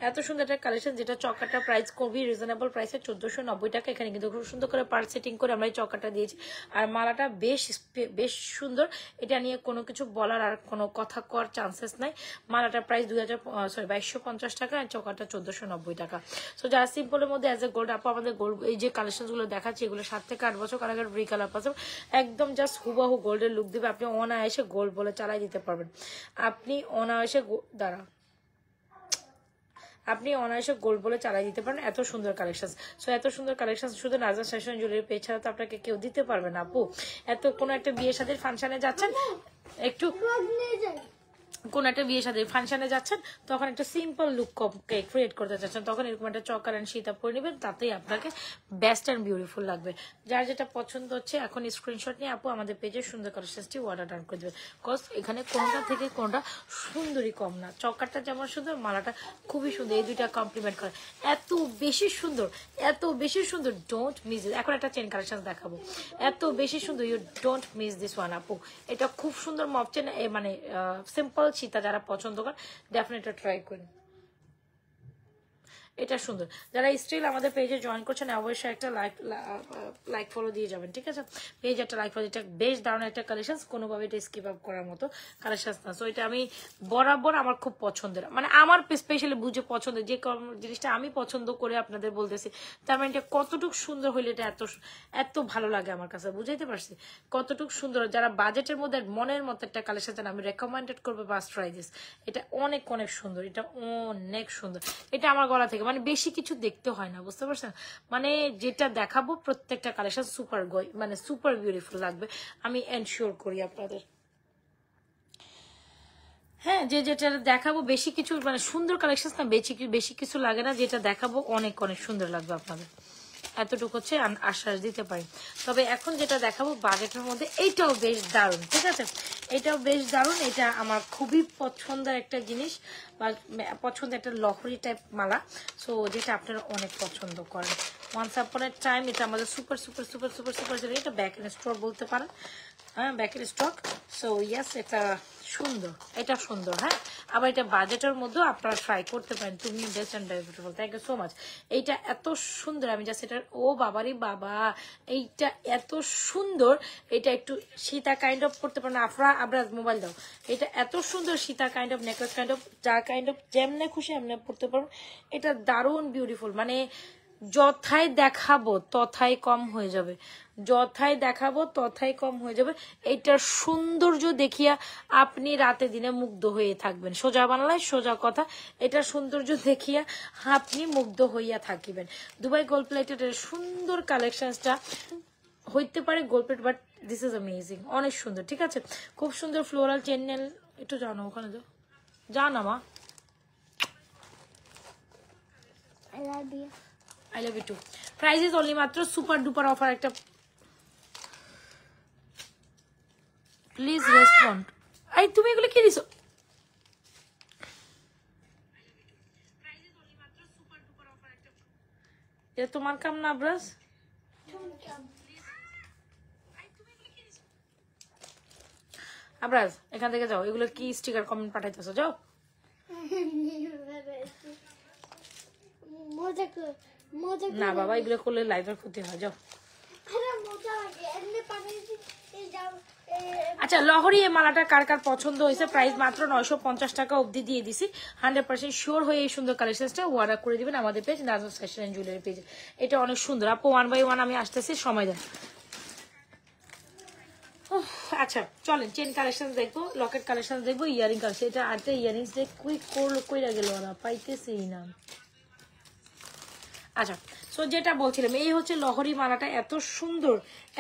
এত সুন্দর একটা কালেকশন, যেটা চকাটা প্রাইস খুবই রিজনেবল প্রাইসে 1490 টাকা। এখানে কিন্তু খুব সুন্দর করে পার্ট সেটিং করে আমরা এই চকাটা দিয়েছি, আর মালাটা বেশ সুন্দর, এটা নিয়ে কোনো কিছু বলার আর কোনো কথা কর চান্সেস নাই। মালাটা প্রাইস 2250 টাকা, আর চকাটা 1490 টাকা। সো যারা সিম্পলের মধ্যে অ্যাজ এ গোল্ড, আপু আমাদের গোল্ড এই যে কালেকশন গুলো দেখাচ্ছি, এগুলো 7 থেকে 8 বছর কারাগার ব্রি কালার পাচ্ছেন, একদম জাস্ট হুবাহু গোল্ডের লুক দিবে। আপনি অনায়াসে গোল্ড বলে চালাই দিতে পারবেন, আপনি অনায়াসে আপনি অনায়াসে গোল্ড বলে চালাই দিতে পারেন, এত সুন্দর কালেকশন। সো এত সুন্দর কালেকশন শুধু নাজা ফ্যাশন জুয়েলারি পেজ ছাড়া তো আপনাকে কেউ দিতে পারবে না আপু। এত কোনো একটা বিয়ে শাদীর ফাংশনে যাচ্ছেন, একটু কোন একটা বিয়ে শাদীর ফাংশনে যাচ্ছেন, তখন একটা সিম্পল লুক ক্রিয়েট করতে চাচ্ছেন, তখন এরকম একটা চকার অ্যান্ড সীতা পরে নেবেন, তাতেই আপনাকে বেস্ট অ্যান্ড বিউটিফুল লাগবে। যার যেটা পছন্দ হচ্ছে এখন স্ক্রিনশট নিয়ে আপু আমাদের পেজে সুন্দর কালেকশনটি অর্ডার ডান করে দেবে, বিকজ এখানে কোনটা থেকে কোনটা সুন্দরই কম না। চকারটা যেমন সুন্দর, মালাটা খুবই সুন্দর, এই দুইটা কমপ্লিমেন্ট করে, এত বেশি সুন্দর, এত বেশি সুন্দর। Don't miss this. এখন একটা চেন কালেকশন দেখাবো, এত বেশি সুন্দর, you don't miss this one আপু। এটা খুব সুন্দর মপ চেন, মানে সিম্পল সীতা যারা পছন্দ করেন ডেফিনেটলি ট্রাই করুন, এটা সুন্দর। যারা স্টিল আমাদের পেজে জয়েন করছেন অবশ্যই একটা লাইক ফলো দিয়ে যাবেন, ঠিক আছে। পেজ একটা লাইক ফলো, এটা বেশ দারুণ একটা কালেকশন, কোনোভাবে এটা স্কিপ আপ করার মতো কালেকশন না। সো এটা আমি বরাবর আমার খুব পছন্দের, মানে আমার স্পেশালি বুঝে পছন্দের, যে জিনিসটা আমি পছন্দ করে আপনাদের বলতেছি, তার মানে এটা কতটুকু সুন্দর হইলে এটা এত ভালো লাগে আমার কাছে, বুঝাইতে পারছি কতটুকু সুন্দর। যারা বাজেটের মধ্যে মনের মতো একটা কালেকশন আমি রেকমেন্ডেড করবো, বাস ট্রাই দিস। এটা অনেক অনেক সুন্দর, এটা অনেক সুন্দর। এটা আমার গলা থেকে, মানে বেশি কিছু দেখতে হয় না, বুঝতে পারছেন, মানে যেটা দেখাবো প্রত্যেকটা কালেকশন সুপার মানে সুপার বিউটিফুল লাগবে, আমি এনশিওর করি আপনাদের। হ্যাঁ, যেটা দেখাবো বেশি কিছু, মানে সুন্দর কালেকশন না, বেশি কিছু লাগে না, যেটা দেখাবো অনেক অনেক সুন্দর লাগবে আপনাদের, এতটুকু হচ্ছে আশ্বাস দিতে পারি। তবে এখন যেটা দেখাবো বাজেটের মধ্যে, এইটাও বেশ দারুণ, ঠিক আছে, এটাও বেশ দারুণ। এটা আমার খুবই পছন্দের একটা জিনিস, বা পছন্দের একটা লহরি টাইপ মালা, সো যেটা আপনারা অনেক পছন্দ করেন। ওয়ান্স আপন এ টাইম এটা আমাদের super super super super super ছিল, এটা ব্যাক এন্ড স্টক বলতে পারেন, হ্যাঁ ব্যাক এন্ড স্টক। সো ইয়াস, এটা সুন্দর, এটা সুন্দর। হ্যাঁ, আবার এটা বাজেটের মধ্যেও আপনারা ট্রাই করতে পারেন। তুমি best and beautiful, thank you so much. এইটা এত সুন্দর, আমি জাস্ট এটা, ও বাবারই বাবা, এইটা এত সুন্দর। এটা একটু সীতা কাইন্ড অফ করতে পারেন, আবরাজ মোবাইল দাও। এটা এত সুন্দর Sita kind of, necklace kind of, যা কাইন্ড অফ যেমনে খুশি এমনি পড়তে পারবেন। এটা দারুণ বিউটিফুল, মানে যথাই দেখাবো তথাই কম হয়ে যাবে, যথাই দেখাবো তথাই কম হয়ে যাবে। এইটার সৌন্দর্য দেখিয়া আপনি রাতে দিনে মুগ্ধ হয়ে থাকবেন, সোজা বাংলায় সোজা কথা। এটার সৌন্দর্য দেখিয়া আপনি মুগ্ধ হইয়া থাকিবেন। দুবাই গোল্ড প্লেটেড সুন্দর কালেকশনটা হইতে পারে gold plate, but this is amazing, অনেক সুন্দর। ঠিক আছে, খুব সুন্দর ফ্লোরাল চেন নেল। একটু যাও না ওখানে, যাও, যা না মা। I love you too. Price is only মাত্র সুপার ডুপার অফার একটা। Please respond. আই তুমি এগুলো কি দিছো? এটা তোমার কাম না ব্রাস? আব্রাজ এখান থেকে যাও, এগুলো কি স্টিকার কমেন্ট পাঠাইতেছো, যাও। না বাবা, এগুলো করলে লাইভের ক্ষতি হয়, যাও। আচ্ছা, লহরি এই মালাটা কার কার পছন্দ হয়েছে? প্রাইস মাত্র 950 টাকা অবধি দিয়ে দিছি। 100% শিওর হয়ে এই সুন্দর কালেকশনটা অর্ডার করে দিবেন আমাদের page Najma fashion and jewellery পেজে। এটা অনেক সুন্দর আপু, 1 বাই 1 আমি আসতেছি, সময় দেন। আচ্ছা চলেন চেন কালেকশন দেখবো, লকেট কালেকশন দেখবো, ইয়ারিং কালেকশন। এটা আরেকটা ইয়ারিংস দেখ কইরা গেল ওরা, পাইতেছেই না। আচ্ছা, সো যেটা বলছিলাম, এই হচ্ছে লহরি মালাটা, এত সুন্দর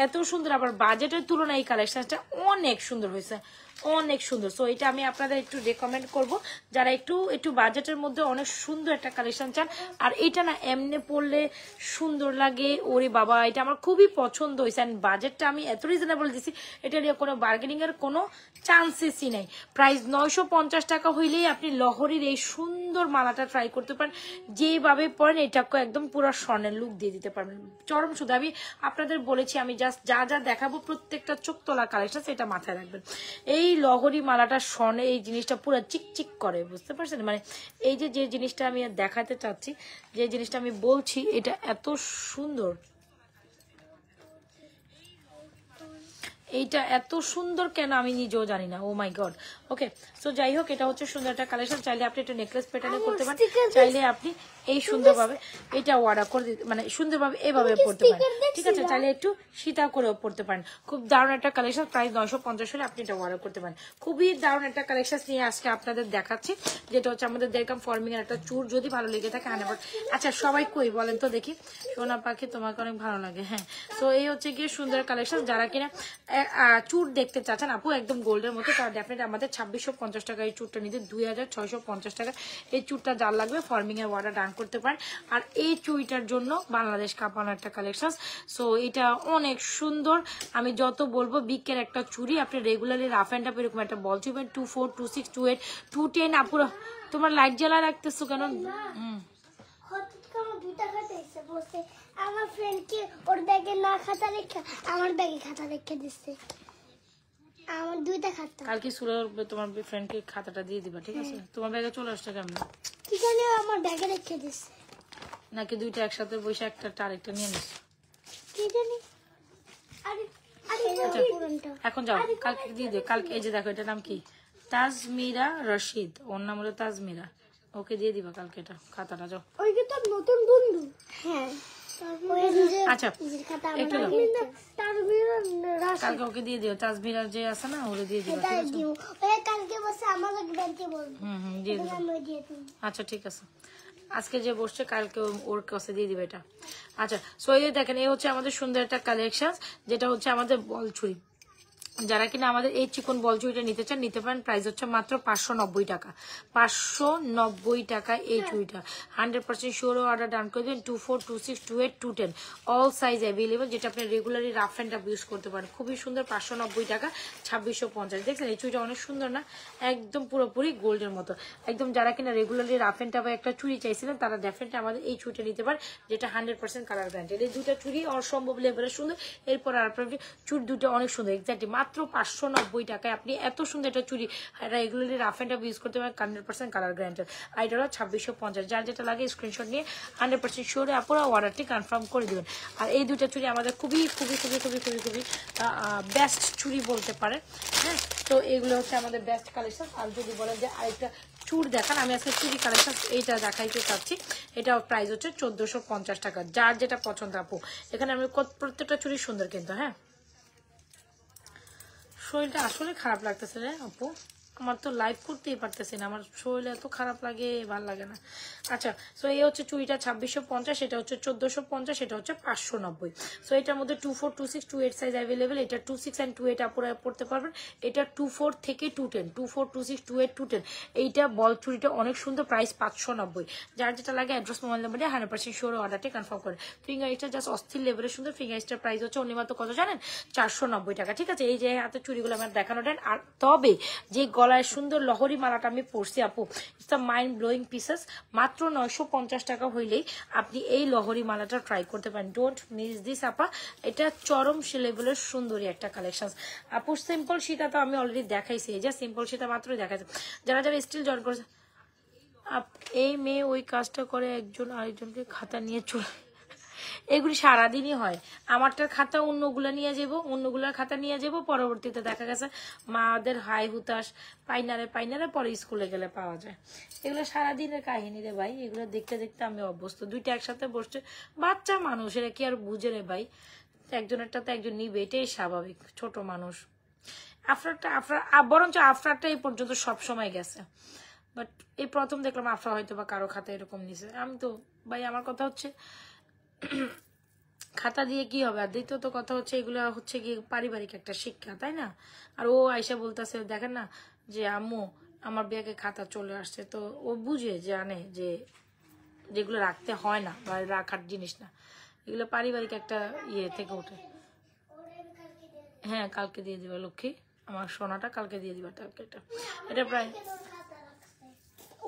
এত সুন্দর, আবার বাজেটের তুলনায় এই কালেকশনটা অনেক সুন্দর হয়েছে, অনেক সুন্দর। সো এটা আমি আপনাদের একটু রেকমেন্ড করব, যারা একটু একটু বাজেটের মধ্যে অনেক সুন্দর একটা কালেকশন চান। আর এটা না এমনি পড়লে সুন্দর লাগে, ওরে বাবা এটা আমার খুবই পছন্দ হয়েছে। অ্যান্ড বাজেটটা আমি এত রিজনেবল দিছি, এটা নিয়ে কোনো বার্গেনিং এর কোনো চান্সেসই নেই। প্রাইস 950 টাকা হইলেই আপনি লহরির এই সুন্দর মালাটা ট্রাই করতে পারেন। যেভাবে পরেন এটাকে একদম পুরো স্বর্ণের লুক দিয়ে দিতে পারবেন, চরম শুধু। আমি আপনাদের বলেছি, আমি জাস্ট যা যা দেখাবো প্রত্যেকটা চোখ তোলা কালেকশন, সেটা মাথায় রাখবেন। এই লহরি মালাটা স্বর্ণে এই জিনিসটা পুরো চিকচিক করে, বুঝতে পারছেন? মানে এই যে যে জিনিসটা আমি দেখাতে চাচ্ছি, যে জিনিসটা আমি বলছি, এটা এত সুন্দর, এইটা এত সুন্দর কেন আমি নিজেও জানি না। ও মাই গড। ওকে, সো যাই হোক, এটা হচ্ছে সুন্দর একটা কালেকশন। চাইলে আপনি একটা নেকলেস প্যাটার্নে করতে পারেন, চাইলে আপনি এই সুন্দরভাবে এটা অর্ডার করে দিতে, মানে সুন্দরভাবে এভাবে পড়তে পারেন। ঠিক আছে, চাইলে একটু সীতা করেও পড়তে পারেন। খুব দারুণ একটা কালেকশন, প্রাইস 950 হলে আপনি এটা অর্ডার করতে পারেন। খুবই দারুণ একটা কালেকশন নিয়ে আজকে আপনাদের দেখাচ্ছি, যেটা হচ্ছে আমাদের দেরকাম ফর্মিং এর একটা চুর। যদি ভালো লেগে থাকে হান্ড্রেড। আচ্ছা সবাই কই বলেন তো দেখি, সোনা পাখি তোমাকে অনেক ভালো লাগে। হ্যাঁ, তো এই হচ্ছে গিয়ে সুন্দর কালেকশন। যারা কিনা চুর দেখতে চাচ্ছেন আপু একদম গোল্ডের মতো, তারা ডেফিনেট আমাদের 2650 টাকা এই চুরটা নিতে, 2650 টাকা এই চুরটা যার লাগবে ফর্মিং এর অর্ডার ডান করতে পারেন। আর এই চুড়িটার জন্য বাংলাদেশ কাঁপানো একটা কালেকশন। সো এটা অনেক সুন্দর, আমি যত বলবো বিকের একটা চুড়ি। আপনি রেগুলারলি রাফ অ্যান্ড আপ এরকম একটা বল চুবেন, 24, 26, 28, 210। আপুরা তোমার লাইট জ্বালা রাখতেছো কেন? আমার ফ্রেন্ডকে ওর ব্যাগে না খাতা রেখে আমার ব্যাগে খাতা রেখে দিচ্ছে, আমার দুইটা খাতা। কালকে সুরে তোমার ফ্রেন্ডকে খাতাটা দিয়ে দিবা, ঠিক আছে? তোমার ব্যাগে চলে আসছে কেমন? কি জানি আমার ব্যাগে রেখে দিচ্ছে, নাকি দুইটা একসাথে বসে একটা আরেকটা নিয়ে নিস? কি জানি। এখন যাও, কালকে দিয়ে দিও। কালকে এই যে দেখো, এটার নাম কি? তাজমিরা রশিদ, ওর নাম হলো তাজমিরা। ওকে দিয়ে দিবা কালকে এটা খাতাটা। যাও। ওই কি তোর নতুন বন্ধু? হ্যাঁ। আচ্ছা একটু কালকে ওকে দিয়ে দিও, তাজমিরা যে আছে না, ওরে দিয়ে দিবা। দিয়ে দিবা। আচ্ছা ঠিক আছে, আজকে যে বসছে কালকে ওর কাছে দিয়ে দিবে এটা। আচ্ছা, সো এই দেখেন, এই হচ্ছে আমাদের সুন্দর একটা কালেকশন, যেটা হচ্ছে আমাদের বল ছুরি। যারা কিনা আমাদের এই চিকন বল চুড়িটা নিতে চান নিতে পারেন। প্রাইস হচ্ছে মাত্র 590 টাকা, 590 টাকা এই চুড়িটা। 100% শিওর অর্ডার ডান করে দেবেন। 24, 26, 28, 210 অল সাইজ অ্যাভেলেবল, যেটা আপনি regularly rough and tough use করতে পারেন। খুবই সুন্দর, 590 টাকা, 2650। দেখছেন এই চুড়িটা অনেক সুন্দর না? একদম পুরোপুরি গোল্ডের মতো একদম। যারা কিনা রেগুলারলি রাফ অ্যান্ড টাফে একটা চুড়ি চাইছিলেন, তারা ডেফিনেটলি আমাদের এই চুড়িটা নিতে পারেন, যেটা 100% কালার গ্যারান্টেড। এই দুটা চুড়ি অসম্ভব লেভেলে সুন্দর। এরপর আর চুড়ি দুটো অনেক সুন্দর, এক্স্যাক্টলি মাত্র 590 টাকায় আপনি এত সুন্দর একটা চুড়ি regularly rough and tough use করতে পারেন, 100% কালার গ্যারান্টেড। আর এটা হলো 2650। যার যেটা লাগে স্ক্রিনশট নিয়ে 100% শিওরে আপনারা অর্ডারটি কনফার্ম করে দেবেন। আর এই দুটা চুড়ি আমাদের খুবই খুবই খুবই খুবই খুবই খুবই বেস্ট চুড়ি বলতে পারেন। হ্যাঁ, তো এগুলো হচ্ছে আমাদের বেস্ট কালেকশন। আর যদি বলেন যে আরেকটা চুড় দেখান। আমি আজকে চুড়ি কালেকশন এইটা দেখাইতে চাচ্ছি। এটা প্রাইস হচ্ছে 1450 টাকা। যার যেটা পছন্দ আপু, এখানে আমি প্রত্যেকটা চুড়ি সুন্দর কিন্তু। হ্যাঁ, শরীরটা আসলে খারাপ লাগতেছে রে আপু, আমার তো লাইভ করতেই পারতেছি না, আমার শরীর এত খারাপ লাগে, ভাল লাগে না। আচ্ছা, সো এই হচ্ছে চুড়িটা 2650, এটা হচ্ছে 1450, এটা হচ্ছে 590। সো এটার মধ্যে 24, 26, 28 সাইজ অ্যাভেলেবেল। এটা 26 অ্যান্ড 28 আপুরা পড়তে পারবেন। এটা 24 থেকে 210, 24, 26, 28, 210। এইটা বল চুড়িটা অনেক সুন্দর, প্রাইস 590। যার যেটা লাগে অ্যাড্রেস মোবাইল নাম্বারে 100% শিওর অর্ডারটি কনফার্ম করে। ফিঙ্গার স্টার জাস্ট অস্থির লেভেলের সুন্দর। ফিঙ্গার স্টার প্রাইস হচ্ছে অন্য মাত্র কত জানেন? 490 টাকা। ঠিক আছে, এই যে হাতে চুড়িগুলো আমার দেখানো দেন। আর তবে যে গলায় সুন্দর লহরি মালাটা আমি পরছি আপু, it's a mind blowing pieces. মাত্র 950 টাকা হইলেই আপনি এই লহরি মালাটা ট্রাই করতে পারেন। ডোন্ট মিস দিস আপা, এটা চরম লেভেলের সুন্দরী একটা কালেকশন আপু। সিম্পল সীতা তো আমি অলরেডি দেখাইছি, এই যে সিম্পল সীতা মাত্রই দেখাইছি। যারা যারা স্টিল জয়েন করেছে, এই মেয়ে ওই কাজটা করে, একজন আরেকজনকে খাতা নিয়ে চলে, এগুলি সারাদিনই হয়। আমারটার খাতা অন্যগুলো নিয়ে যাবো, অন্যগুলার খাতা নিয়ে যাবো, পরবর্তীতে দেখা গেছে মাদের হাই হুতাশ পাইনারে পাইনারে পরে স্কুলে গেলে পাওয়া যায়। এগুলো সারাদিনের কাহিনী রে ভাই, এগুলো দেখতে দেখতে আমি অভ্যস্ত। দুইটা একসাথে বসছে, বাচ্চা মানুষ, এরা কি আর বুঝে রে ভাই, একজনেরটা তো একজন নিবে, এটাই স্বাভাবিক, ছোট মানুষ। বরঞ্চ আফটারটা এই পর্যন্ত সব সময় গেছে, বাট এই প্রথম দেখলাম আফরা হয়তো বা কারো খাতা এরকম নিছে। আমি তো ভাই, আমার কথা হচ্ছে খাতা দিয়ে কি হবে, আর দ্বিতীয়ত কথা হচ্ছে এগুলো হচ্ছে কি পারিবারিক একটা শিক্ষা, তাই না? আর ও আয়সা বলতেছে দেখেন না যে আম্মু আমার ব্যাগে খাতা চলে আসছে, তো ও বুঝে জানে যে যেগুলো রাখতে হয় না বা রাখার জিনিস না, এগুলো পারিবারিক একটা ইয়ে থেকে ওঠে। হ্যাঁ, কালকে দিয়ে দিবা লক্ষ্মী, আমার সোনাটা কালকে দিয়ে দিবা। এটা প্রায়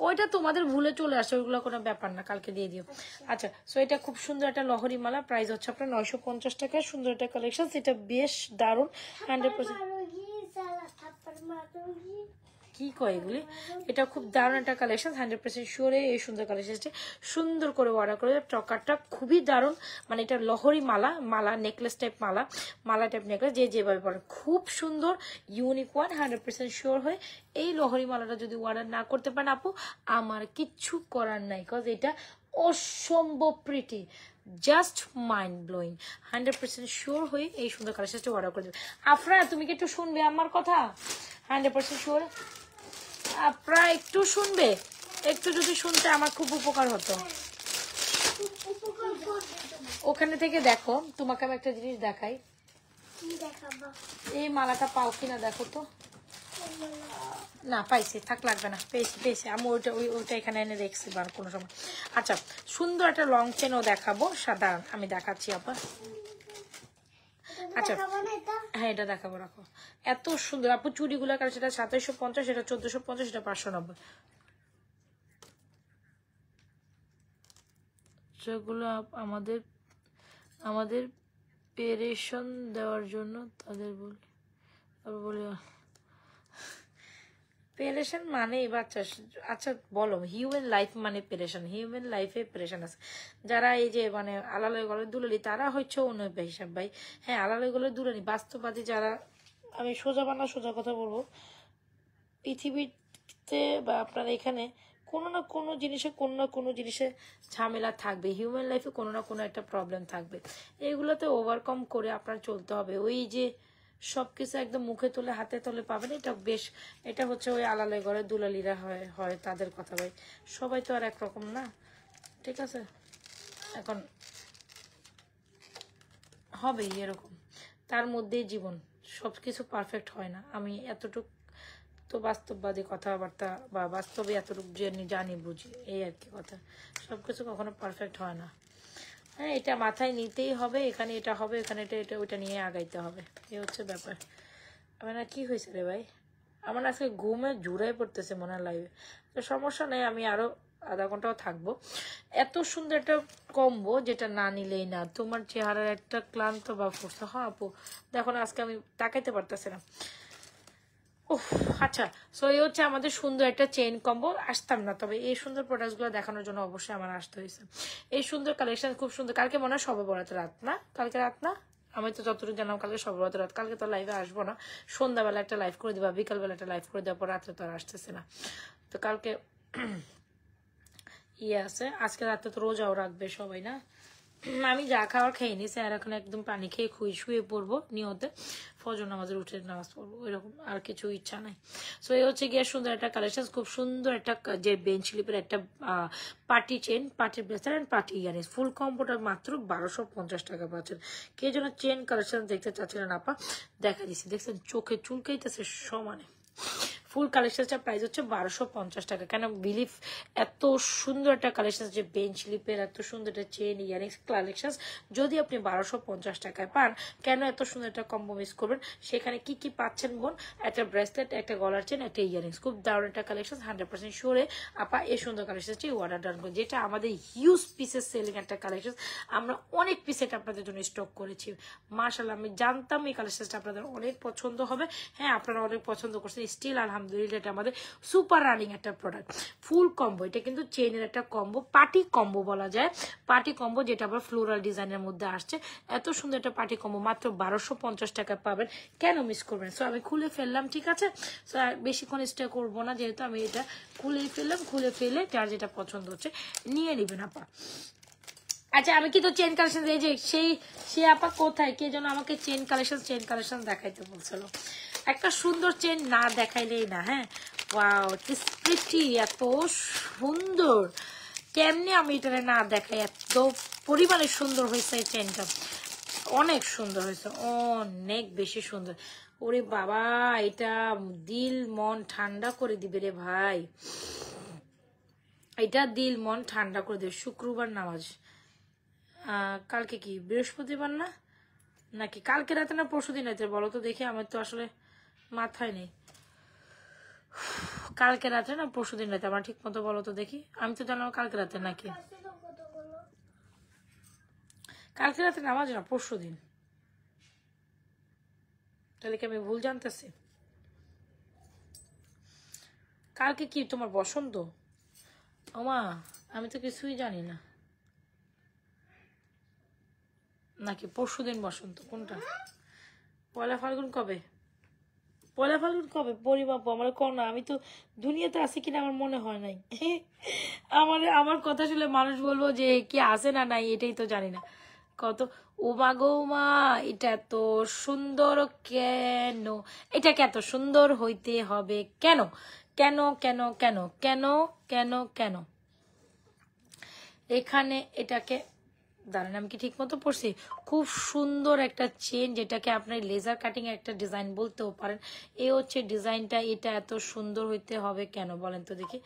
ওইটা তোমাদের ভুলে চলে আসে, ওইগুলো কোনো ব্যাপার না, কালকে দিয়ে দিও। আচ্ছা, সো এটা খুব সুন্দর একটা লহরি মালা, প্রাইস হচ্ছে আপনার 950 টাকা। সুন্দর একটা কালেকশন, এটা বেশ দারুণ। 100% কি কয় এগুলি, এটা খুব দারুণ একটা কালেকশন, 100% শিওরে এই সুন্দর কালেকশনটি সুন্দর করে অর্ডার করে। টকারটা খুবই দারুণ, মানে এটা লহরি মালা নেকলেস টাইপ মালা টাইপ নেকলেস, যে যেভাবে পড়ে খুব সুন্দর, ইউনিক ওয়ান। 100% শিওর হয়ে এই লহরি মালাটা যদি অর্ডার না করতে পারেন আপু, আমার কিচ্ছু করার নাই, কজ এটা অসম্ভব pretty, just mind blowing. 100% sure হয়ে এই সুন্দর কালেকশনটি অর্ডার করে দেবে। আফরা, তুমি কি একটু শুনবে আমার কথা? 100% শিওর আপনারা একটু শুনবে, একটু যদি শুনতে আমার খুব উপকার হতো। ওখানে থেকে দেখো, তোমাকে আমি একটা জিনিস দেখাই, এই মালাটা পাও কিনা দেখো তো। না পাইছি, থাক লাগবে না, পেয়েছি আমি ওইটা এখানে এনে রেখেছি বার কোনো সময়। আচ্ছা, সুন্দর একটা লং চেনও দেখাবো, সাধারণ আমি দেখাচ্ছি আবার। আচ্ছা, হ্যাঁ এটা দেখাবো, রাখো। এত সুন্দর আপু চুড়িগুলো, কারণ সেটা 2750, সেটা 1450, সেটা 590। সেগুলো আমাদের আমাদের পেরেশন দেওয়ার জন্য তাদের বলি পেরেশন মানে বাচ্চা। আচ্ছা বলো, হিউম্যান লাইফ মানে পেরেশন, হিউম্যান লাইফে পেরেশন আছে। যারা এই যে মানে আলালয় গলে দুলালি, তারা হচ্ছে অন্য হিসাব ভাই। হ্যাঁ, আলালয় গলে দুলানি বাস্তববাদী যারা, আমি সোজা কথা বলবো, পৃথিবীতে বা আপনার এখানে কোনো না কোনো জিনিসে ঝামেলা থাকবে, হিউম্যান লাইফে কোনো না কোনো একটা প্রবলেম থাকবে। এগুলোতে ওভারকাম করে আপনার চলতে হবে। ওই যে সবকিছু একদম মুখে তুলে হাতে তুলে পাবেন, এটা হচ্ছে ওই আলালে ঘরে দুলালিরা হয় তাদের কথা ভাই, সবাই তো আর একরকম না, ঠিক আছে? এখন হবেই এরকম, তার মধ্যেই জীবন, সবকিছু পারফেক্ট হয় না। আমি এতটুকু তো বাস্তববাদী কথাবার্তা বা বাস্তবে এতটুকু জানি বুঝি, এই আর কি কথা। সবকিছু কখনো পারফেক্ট হয় না। হ্যাঁ, এটা মাথায় নিতেই হবে, এখানে এটা হবে, এখানে এটা ওইটা নিয়ে আগাইতে হবে, এই হচ্ছে ব্যাপার। আমার না কি হয়েছে রে ভাই, আমার আজকে ঘুমে জুড়াই পড়তেছে মনে হয় লাইভে। তো সমস্যা নেই, আমি আরো আধা ঘন্টাও থাকবো। এত সুন্দর একটা কম্বো, যেটা না নিলেই না। তোমার চেহারার একটা ক্লান্ত বা ফুসতে, হ্যাঁ আপু দেখো না, আজকে আমি তাকাইতে পারতেছি না। আচ্ছা, সো এই হচ্ছে আমাদের সুন্দর একটা চেইন কম্বো। আসতাম না, তবে এই সুন্দর প্রোডাক্টগুলো দেখানোর জন্য অবশ্যই আমার আসতে হয়েছে। এই সুন্দর কালেকশন খুব সুন্দর। কালকে মনে হয় সবে বরাতে রাত না, কালকে রাত না, আমি তো যতটুকু জানলাম কালকে সবে বরাতে রাত। কালকে তো লাইভে আসবো না, সন্ধ্যাবেলা একটা লাইভ করে দিবা, বিকালবেলা একটা লাইভ করে দেওয়ার পর রাত্রে তো আর আসতেছে না। তো কালকে ইয়ে আছে, আজকে রাতে তো রোজাও রাখবে সবাই না। আমি যা খাওয়ার খেয়ে নিছি, আর এখন একদম পানি খেয়ে শুয়ে পড়বো নিয়তে, ফজর নামাজের উঠে নামাজ পড়বো, ওইরকম আর কিছু ইচ্ছা নাই। সো এই হচ্ছে গিয়ে সুন্দর একটা কালেকশন, খুব সুন্দর একটা যে বেঞ্চ স্লিপের একটা party chain, party bracelet and party earrings, full কম্বোটা মাত্র 1250 টাকা পাচ্ছেন। কে যেন চেন কালেকশন দেখতে চাচ্ছিলেন আপা, দেখা দিচ্ছি, দেখছেন চোখে চুলকাইতেছে সমানে। ফুল কালেকশনটা প্রাইস হচ্ছে 1250 টাকা। কেন বিলিভ, এত সুন্দর একটা কালেকশন, যে বেঞ্চ লিপের এত সুন্দর একটা চেন ইয়ারিংস কালেকশন যদি আপনি 1250 টাকায় পান, কেন এত সুন্দর একটা কম্বো মিস করবেন? সেখানে কি কি পাচ্ছেন বোন? একটা ব্রেসলেট, একটা গলার চেন, একটা ইয়ারিংস, খুব দারুণ একটা কালেকশন। 100% শিওরে আপা এই সুন্দর কালেকশনটি অর্ডার ডান করুন, যেটা আমাদের হিউজ পিসেস সেলিং একটা কালেকশন। আমরা অনেক পিসেট আপনাদের জন্য স্টক করেছি। মাশাআল্লাহ, আমি জানতাম এই কালেকশনটা আপনাদের অনেক পছন্দ হবে। হ্যাঁ, আপনারা অনেক পছন্দ করছেন, স্টিল আলহামদুলিল্লাহ এটা আমাদের সুপার রানিং একটা প্রোডাক্ট। ফুল কম্বো, এটা কিন্তু চেইনের একটা কম্বো, পার্টি কম্বো বলা যায়, পার্টি কম্বো, যেটা আবার ফ্লোরাল ডিজাইনের মধ্যে আসছে। এত সুন্দর একটা পার্টি কম্বো মাত্র 1250 টাকা পাবেন, কেন মিস করবেন? সো আমি খুলে ফেললাম, ঠিক আছে? সো বেশিক্ষণ স্টে করবো না, যেহেতু আমি এটা খুলেই ফেললাম। খুলে ফেলে যার যেটা পছন্দ হচ্ছে নিয়ে নেবেন আপা। আচ্ছা, আমি কিন্তু চেন কালেকশন, এই যে সে আপা কোথায়, কে যেন আমাকে চেন কালেকশন দেখাইতে বলছিল। একটা সুন্দর চেন না দেখাইলেই না। হ্যাঁ, ওয়াও, প্রিটি, এত সুন্দর, কেমনি আমি এটা না দেখাই, এত পরিমাণে সুন্দর হয়েছে এই চেনটা, অনেক সুন্দর হয়েছে, অনেক বেশি সুন্দর। ওরে বাবা, এটা দিল মন ঠান্ডা করে দিবে রে ভাই, এটা দিল মন ঠান্ডা করে দেবে। শুক্রবার নামাজ, কালকে কি বৃহস্পতিবার না, নাকি কালকে রাতে না পরশু দিন রাতে, বলো তো দেখি, আমার তো আসলে মাথায় নেই। কালকে রাতে না পরশু দিন রাতে, আমার ঠিক মতো বলো তো দেখি, আমি তো জানলাম কালকে রাতে, নাকি কালকে রাতে নামাজ না পরশু দিন, তাহলে কি আমি ভুল জানতেছি? কালকে কি তোমার বসন্ত? ওমা, আমি তো কিছুই জানি না, নাকি পরশু দিন বসন্ত, কোনটা? পয়লা ফাল্গুন কবে? পয়লা ফাল্গুন কবে? পরিবাপু আমার কো না, আমি তো দুনিয়াতে আছি কিনা আমার মনে হয় নাই। আমার কথা শুনলে মানুষ বলবো যে কি আছে না নাই, এটাই তো জানি না। কত উমা গৌমা, এটা এত সুন্দর কেন, এটাকে এত সুন্দর হইতে হবে কেন? কেন কেন কেন কেন কেন কেন এখানে এটাকে, দাঁড়ান আমি কি ঠিক মতো পড়ছি? খুব সুন্দর একটা চেন, যেটাকে আপনার লেজার কাটিং একটা ডিজাইন বলতেও পারেন। এই হচ্ছে ডিজাইনটা, এটা এত সুন্দর হইতে হবে কেন বলেন তো দেখি,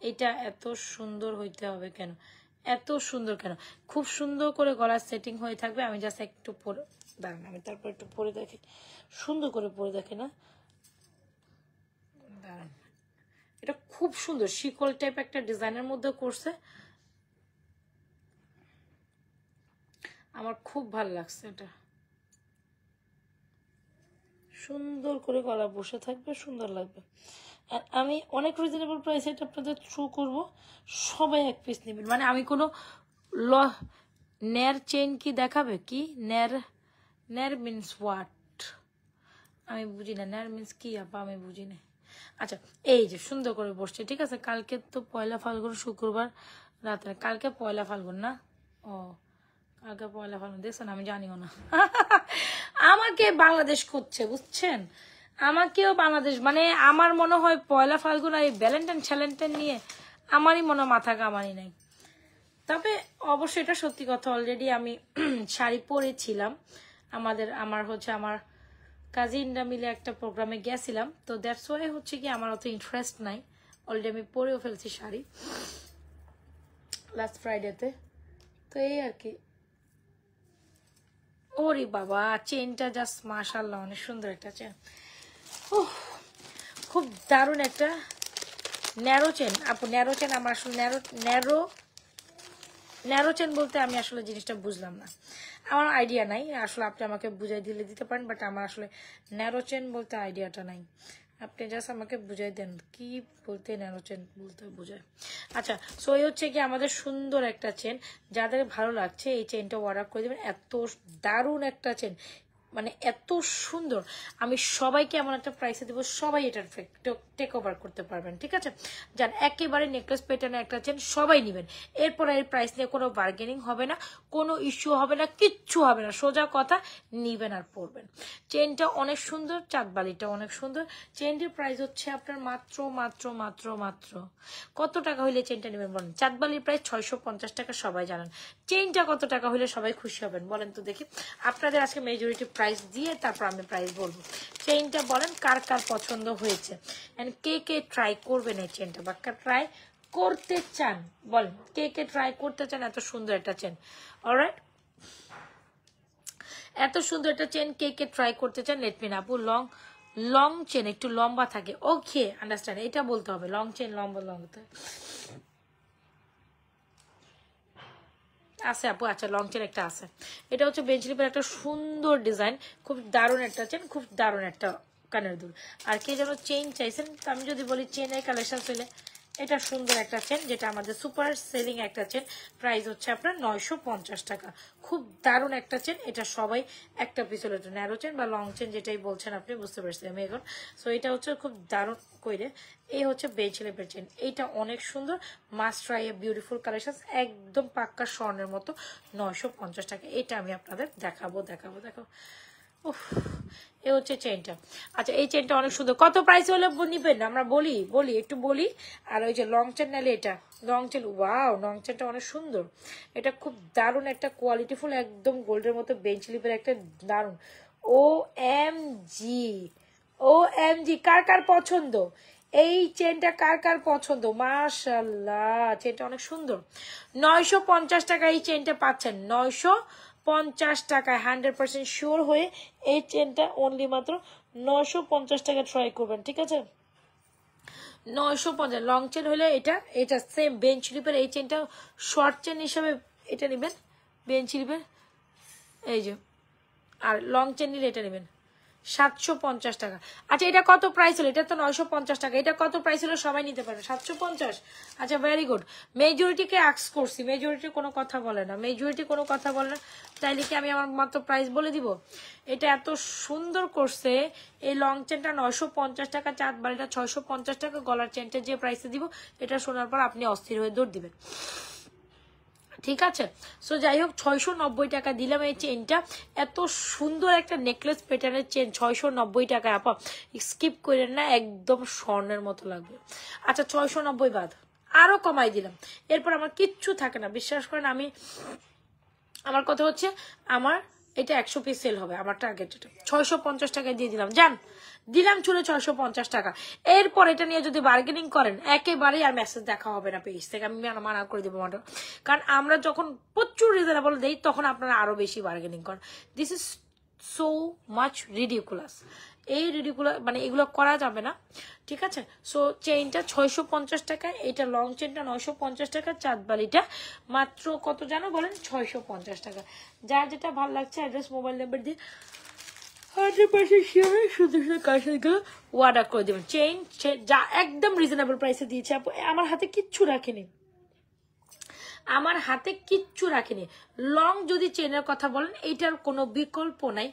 এটা এত সুন্দর হইতে হবে কেন, এত সুন্দর কেন? খুব সুন্দর করে গলার সেটিং হয়ে থাকবে। আমি জাস্ট একটু পরে, দাঁড়ান আমি তারপর একটু পরে দেখি, সুন্দর করে পরে দেখি না, দাঁড়ান, এটা খুব সুন্দর শিকল টাইপ একটা ডিজাইনের মধ্যে করছে, আমার খুব ভালো লাগছে। এটা সুন্দর করে গলা বসে থাকবে, সুন্দর লাগবে। আর আমি অনেক রিজনেবল প্রাইসে এটা আপনাদের থ্রু করবো, সবাই এক পিস নেবেন। মানে আমি কোনো নেয়ার চেন কি দেখাবে, কি নেয়ার মিনস হোয়াট, আমি বুঝি না, নেয়ার মিনস কি আপা, আমি বুঝি না। আচ্ছা, এই যে সুন্দর করে বসছে, ঠিক আছে। কালকে তো পয়লা ফাল্গুন, শুক্রবার রাতে, কালকে পয়লা ফাল্গুন না? ও, কালকে পয়লা ফাল্গুন, দেখছেন আমি জানিও না। আমাকে বাংলাদেশ করছে, বুঝছেন, আমাকেও বাংলাদেশ, মানে আমার মনে হয় পয়লা ফাল্গুন আর এই ভ্যালেন্টাইন স্যালেন্টাইন নিয়ে আমারই মনে মাথা কামানি নাই। তবে অবশ্যই এটা সত্যি কথা, অলরেডি আমি শাড়ি পরেছিলাম, আমার কাজিনরা মিলে একটা প্রোগ্রামে গেছিলাম, তো দ্যাটস ওয়াই হচ্ছে কি আমার অত ইন্টারেস্ট নাই, অলরেডি আমি পরেও ফেলছি শাড়ি লাস্ট ফ্রাইডেতে, তো এই আর কি। ওরে বাবা, চেনটা জাস্ট মাশাআল্লাহ, অনেক সুন্দর একটা চেন, খুব দারুণ একটা ন্যারো চেন আপু। ন্যারো চেন, আমার আসলে ন্যারো চেন বলতে আমি আসলে জিনিসটা বুঝলাম না, আমার আইডিয়া নাই আসলে, আপনি আমাকে বুঝাই দিতে পারেন, বাট আমার আসলে ন্যারো চেন বলতে আইডিয়াটা নাই। আপনি জাস্ট আমাকে বুঝাই দেন কি বলতে ন্যারো চেন বলতে বোঝায়। আচ্ছা, সো এই হচ্ছে কি আমাদের সুন্দর একটা চেন, যাদের ভালো লাগছে এই চেনটা অর্ডার করে দেবেন। এত দারুণ একটা চেন, মানে এত সুন্দর, আমি সবাইকে এমন একটা প্রাইসে দেবো সবাই এটা টেক ওভার করতে পারবেন, ঠিক আছে? যান একেবারে নেকলেস প্যাটার্নের একটা চেন সবাই নেবেন, এরপরে এই প্রাইস নিয়ে কোনো বার্গেনিং হবে না, কোনো ইস্যু হবে না, কিচ্ছু হবে না, সোজা কথা নিবেন আর পরবেন। চেনটা অনেক সুন্দর, চাঁদবালিটা অনেক সুন্দর। চেনটির প্রাইস হচ্ছে আপনার মাত্র মাত্র মাত্র মাত্র কত টাকা হইলে চেনটা নেবেন বলেন? চাঁদবালির প্রাইস 650 টাকা, সবাই জানেন। চেনটা কত টাকা হইলে সবাই খুশি হবেন বলেন তো দেখি? আপনাদের আজকে মেজরিটি প্রাইস দিয়ে তারপর আমি প্রাইস বলবো। চেনটা বলেন কার কার পছন্দ হয়েছে, এন্ড কে কে ট্রাই করবেন এই চেনটা, বা ট্রাই করতে চান বলেন, কে কে ট্রাই করতে চান এত সুন্দর একটা চেন? অলরাইট, এত সুন্দর একটা চেন কে কে ট্রাই করতে চান? লেট মি আপু। লং লং চেন একটু লম্বা থাকে, ওকে আন্ডারস্ট্যান্ড, এটা বলতে হবে লং চেন লম্বা লম্বা আছে আপু। আচ্ছা লং চেন একটা আছে, এটা হচ্ছে বেঞ্চ লিপের একটা সুন্দর ডিজাইন, খুব দারুণ একটা চেন, খুব দারুণ একটা কানের দুল। আর কে যেন চেইন চাইছেন, তো আমি যদি বলি চেনের কালেকশন হইলে এটা সুন্দর একটা চেন, যেটা আমাদের সুপার সেলিং একটা চেন, প্রাইস হচ্ছে আপনার 950 টাকা। খুব দারুণ একটা চেন, এটা সবাই একটা পিছনে একটা ন্যারো চেন বা লং চেন যেটাই বলছেন আপনি, বুঝতে পারছি আমি এখন। সো এটা হচ্ছে খুব দারুণ কইরে, এই হচ্ছে বেঞ্চ লিপের চেন, এইটা অনেক সুন্দর, must try a beautiful collection, একদম পাক্কা স্বর্ণের মতো, 950 টাকা। এটা আমি আপনাদের দেখাবো দেখাবো দেখাবো। উফ, এ হচ্ছে চেনটা। আচ্ছা এই চেনটা অনেক সুন্দর, কত প্রাইস হলে নিবেন আমরা বলি একটু বলি। আর ওই যে লং চেন নালে এটা লং চেন, ওয়াও লং চেনটা অনেক সুন্দর, এটা খুব দারুণ একটা কোয়ালিটিফুল, একদম গোল্ডের মতো বেঞ্চ লিপের একটা দারুণ। ও এম জি কার কার পছন্দ এই চেনটা, কার কার পছন্দ? মাশাআল্লাহ চেনটা অনেক সুন্দর। 950 টাকা এই চেনটা পাচ্ছেন, 950 টাকায় 100% শিওর হয়ে এই চেনটা অনলি মাত্র 950 টাকা ট্রাই করবেন, ঠিক আছে? 950 লং চেন হলে এটা সেম বেঞ্চ লিপের এই চেনটা শর্ট চেন হিসাবে এটা নেবেন বেঞ্চ লিপের, এই যে, আর লং চেন নিলে এটা নেবেন 750 টাকা। আচ্ছা এটা কত প্রাইস হলো? এটা তো 950 টাকা, এটা কত প্রাইস হলো সবাই নিতে পারবে? 750। আচ্ছা ভেরি গুড, মেজরিটিকে আক্স করছি, মেজরিটি কোনো কথা বলে না, মেজরিটি কোনো কথা বলে না, তাইলে কি আমি আমার মাত্র প্রাইস বলে দিব? এটা এত সুন্দর করছে, এই লং চেনটা 950 টাকা, চাঁদ বাড়িটা 650 টাকা, গলার চেনটা যে প্রাইসে দিব এটা শোনার পর আপনি অস্থির হয়ে দৌড় দিবেন, ঠিক আছে? সো যাই হোক 690 টাকা দিলাম এই চেনটা, এত সুন্দর একটা নেকলেস প্যাটার্নের চেন 690 টাকা, আপা স্কিপ করেন না, একদম স্বর্ণের মতো লাগবে। আচ্ছা 690 বাদ, আরো কমাই দিলাম, এরপর আমার কিচ্ছু থাকে না, বিশ্বাস করেন। আমার কথা হচ্ছে আমার এটা 100 পিস সেল হবে, আমার টার্গেট এটা 650 টাকায় দিয়ে দিলাম, জান দিলাম চলে 650 টাকা। এরপর এটা নিয়ে যদি বার্গেনিং করেন একেবারেই আর মেসেজ দেখা হবে না পেজ থেকে, আমি মানা করে দেবো ম্যাডাম, কারণ আমরা যখন প্রচুর রিজনেবল দেই তখন আপনারা আরো বেশি বার্গেনিং করেন। This is so much ridiculous, এই রিডিকুলাস মানে এগুলো করা যাবে না, ঠিক আছে? সো চেইনটা 650 টাকা, এটা লং চেনটা 950 টাকা, চাঁদবালিটা মাত্র কত জানো বলেন? 650 টাকা। যার যেটা ভালো লাগছে অ্যাড্রেস মোবাইল নাম্বার দিয়ে 100% শিওর সুন্দর সুন্দর কালেকশনগুলো অর্ডার করে দেবেন। চেইন যা একদম রিজনেবল প্রাইসে দিয়েছে আপু, আমার হাতে কিচ্ছু রাখেনি, আমার হাতে কিচ্ছু রাখিনি। লং যদি চেনের কথা বলেন এইটার কোনো বিকল্প নাই,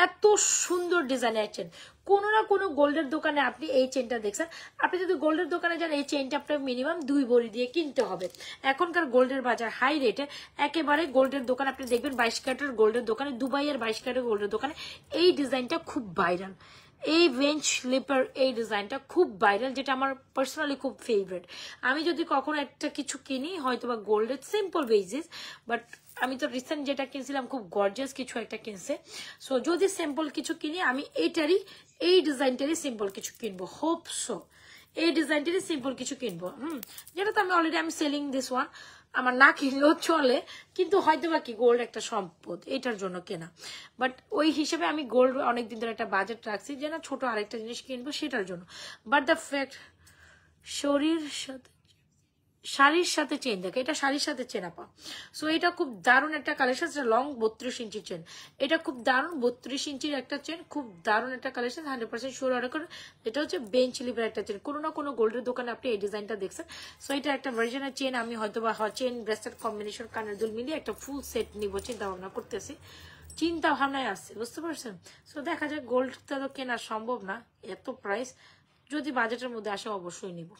এত সুন্দর ডিজাইনের চেন, কোনো না কোনো গোল্ডের দোকানে আপনি এই চেনটা দেখছেন। আপনি যদি গোল্ডের দোকানে যান এই চেনটা আপনার মিনিমাম 2 ভরি দিয়ে কিনতে হবে। এখনকার গোল্ডের বাজার হাই রেটে, একেবারে গোল্ডের দোকান আপনি দেখবেন 22 ক্যারেটের গোল্ডের দোকানে, দুবাইয়ের 22 ক্যারেটের গোল্ডের দোকানে এই ডিজাইনটা খুব ভাইরাল, এই বেঞ্চ লিপার এই ডিজাইনটা খুব ভাইরাল, যেটা আমার পার্সোনালি খুব ফেভারিট। আমি যদি কখনো একটা কিছু কিনি হয়তো বা গোল্ডের সিম্পল বেসিস, বাট আমি তো রিসেন্ট যেটা কিনছিলাম খুব গর্জিয়াস কিছু একটা কিনছে। সো যদি সিম্পল কিছু কিনি আমি এই ডিজাইনটারই সিম্পল কিছু কিনবো, হোপ সো এই ডিজাইনটারই সিম্পল কিছু কিনবো। যেটা তো আমি অলরেডি সেলিং দিস ওয়ান, আমার না কিনলেও চলে, কিন্তু হয়তো বা কি গোল্ড একটা সম্পদ এটার জন্য কেনা, বাট ওই হিসেবে আমি গোল্ড অনেকদিন ধরে একটা বাজেট রাখছি যে না ছোট আরেকটা জিনিস কিনবো সেটার জন্য। বাট দ্য ফ্যাক্ট শাড়ির সাথে চেন দেখে, এটা শাড়ির সাথে চেন আপা। সো এটা খুব দারুণ একটা কালেকশন, লং 32 ইঞ্চি চেন, এটা খুব দারুণ 32 ইঞ্চির একটা চেন, খুব দারুণ একটা কালেকশন, 100% শিওর অর্ডার করে। এটা হচ্ছে বেঞ্চ লিভার একটা চেন, কোনো না কোনো গোল্ডের দোকানে আপনি এই ডিজাইনটা দেখছেন। সো এটা একটা ভার্জনের চেন, আমি হয়তো বা চেন ব্রেসলেট কম্বিনেশন কানের দুল মিলিয়ে একটা ফুল সেট নিব চিন্তা ভাবনা করতেছি, চিন্তা ভাবনায় আসছে, বুঝতে পারছেন? সো দেখা যায় গোল্ডটা তো কেনা সম্ভব না এত প্রাইস, যদি বাজেটের মধ্যে আসে অবশ্যই নিব।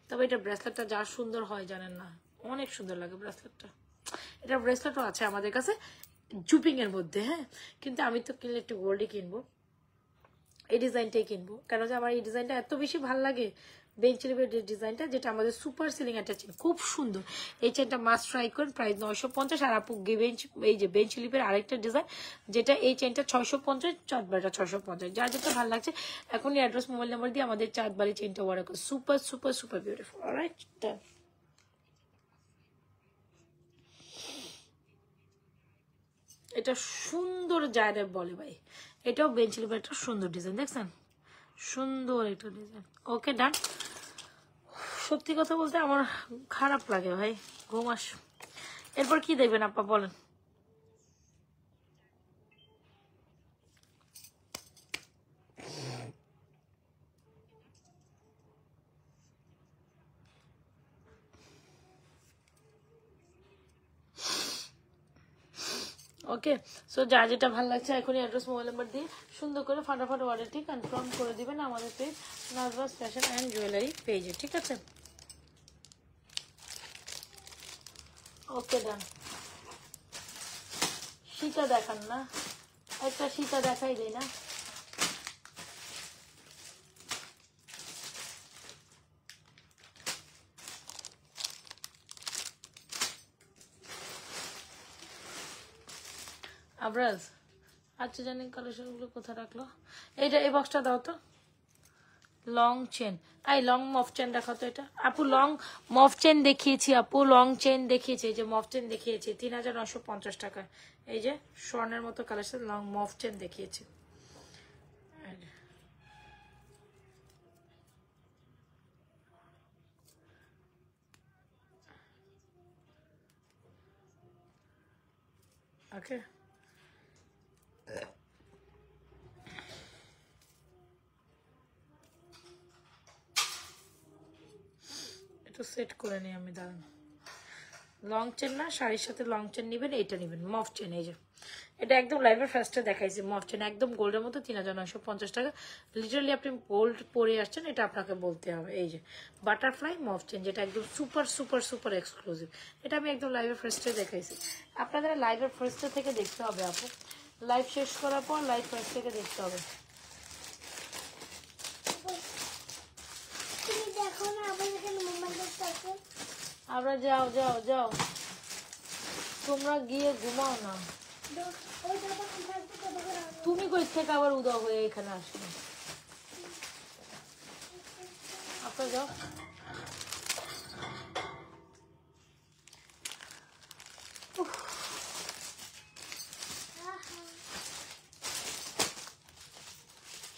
তবে এটা ব্রেসলেটটা যা সুন্দর হয় জানেন না, অনেক সুন্দর লাগে ব্রেসলেটটা। এটা ব্রেসলেটও আছে আমাদের কাছে জুপিং এর মধ্যে, হ্যাঁ, কিন্তু আমি তো কিনলে একটু গোল্ডই কিনবো, এই ডিজাইনটাই কিনবো। কেন যে আমার এই ডিজাইনটা এত বেশি ভালো লাগে, বেঞ্চ লিপের ডিজাইনটা, যেটা আমাদের সুপার সিলিং একটা চেন, খুব সুন্দর। এই চেনটা মাস্ট ট্রাই করেন, প্রাইস 950। আর আপু বেঞ্চ, এই যে বেঞ্চ লিপের আরেকটা ডিজাইন, যেটা এই চেনটা 650, চাঁদবাড়িটা 650। যার যেটা ভালো লাগছে এখনই অ্যাড্রেস মোবাইল নাম্বার দিয়ে আমাদের চাঁদবাড়ি চেনটা অর্ডার করে। Super super super beautiful. Alright, done. এটা সুন্দর জায়গায় বলে ভাই, এটাও বেঞ্চ লিপের একটা সুন্দর ডিজাইন, দেখছেন? সুন্দর একটা ডিজাইন। ওকে, ডান। সত্যি কথা বলতে আমার খারাপ লাগে ভাই, ঘুম আস। এরপর কি দেখবেন আপা বলেন? ওকে, সো যা যেটা ভালো লাগছে এখনই অ্যাড্রেস মোবাইল নাম্বার দিয়ে সুন্দর করে ফাটাফাট অর্ডারটি কনফার্ম করে দিবেন আমাদের page Najmas fashion and jewellery পেজে, ঠিক আছে? ওকে, ডান। সীতা দেখান না, একটা সীতা দেখাই দেয় না। আবরাজ, আচ্ছা জানি কালেকশন গুলো কোথায় রাখলো। এইটা, এই বক্সটা দাও তো। লং চেন, আই লং মফ চেন দেখাও তো। এটা আপু লং মফ চেন দেখিয়েছি, আপু লং চেন দেখিয়েছি, এই যে মফ চেন দেখিয়েছি 3950 টাকা। এই যে স্বর্ণের মতো কালেকশন লং মফ চেন দেখিয়েছি। ওকে, একটু সেট করে নিই আমি, দাঁড়ান। লং চেন না, শাড়ির সাথে লং চেন নিবেন, এইটা নিবেন মফ চেন। এই যে এটা একদম লাইভের ফার্স্টে দেখাইছি মফ চেন, একদম গোল্ডের মতো 3950 টাকা। লিটারালি আপনি গোল্ড পরে আসছেন, এটা আপনাকে বলতে হবে। এই যে বাটারফ্লাই মফ চেন, যেটা একদম সুপার সুপার সুপার এক্সক্লুসিভ, এটা আমি একদম লাইভের ফার্স্টে দেখাইছি। আপনাদের লাইভের ফার্স্টে থেকে দেখতে হবে আপু, লাইভ শেষ করার পর লাইভ ফার্স্ট থেকে দেখতে হবে। তুমি দেখো না আবার এখানে মোবাইল দেখতে। আমরা যাও যাও যাও, তোমরা গিয়ে ঘুমাও না। ওই দাদা থাকতে কত করে তুমি কই থেকে আবার উদয় হয়ে এখানে আসবে? আপনার যাও।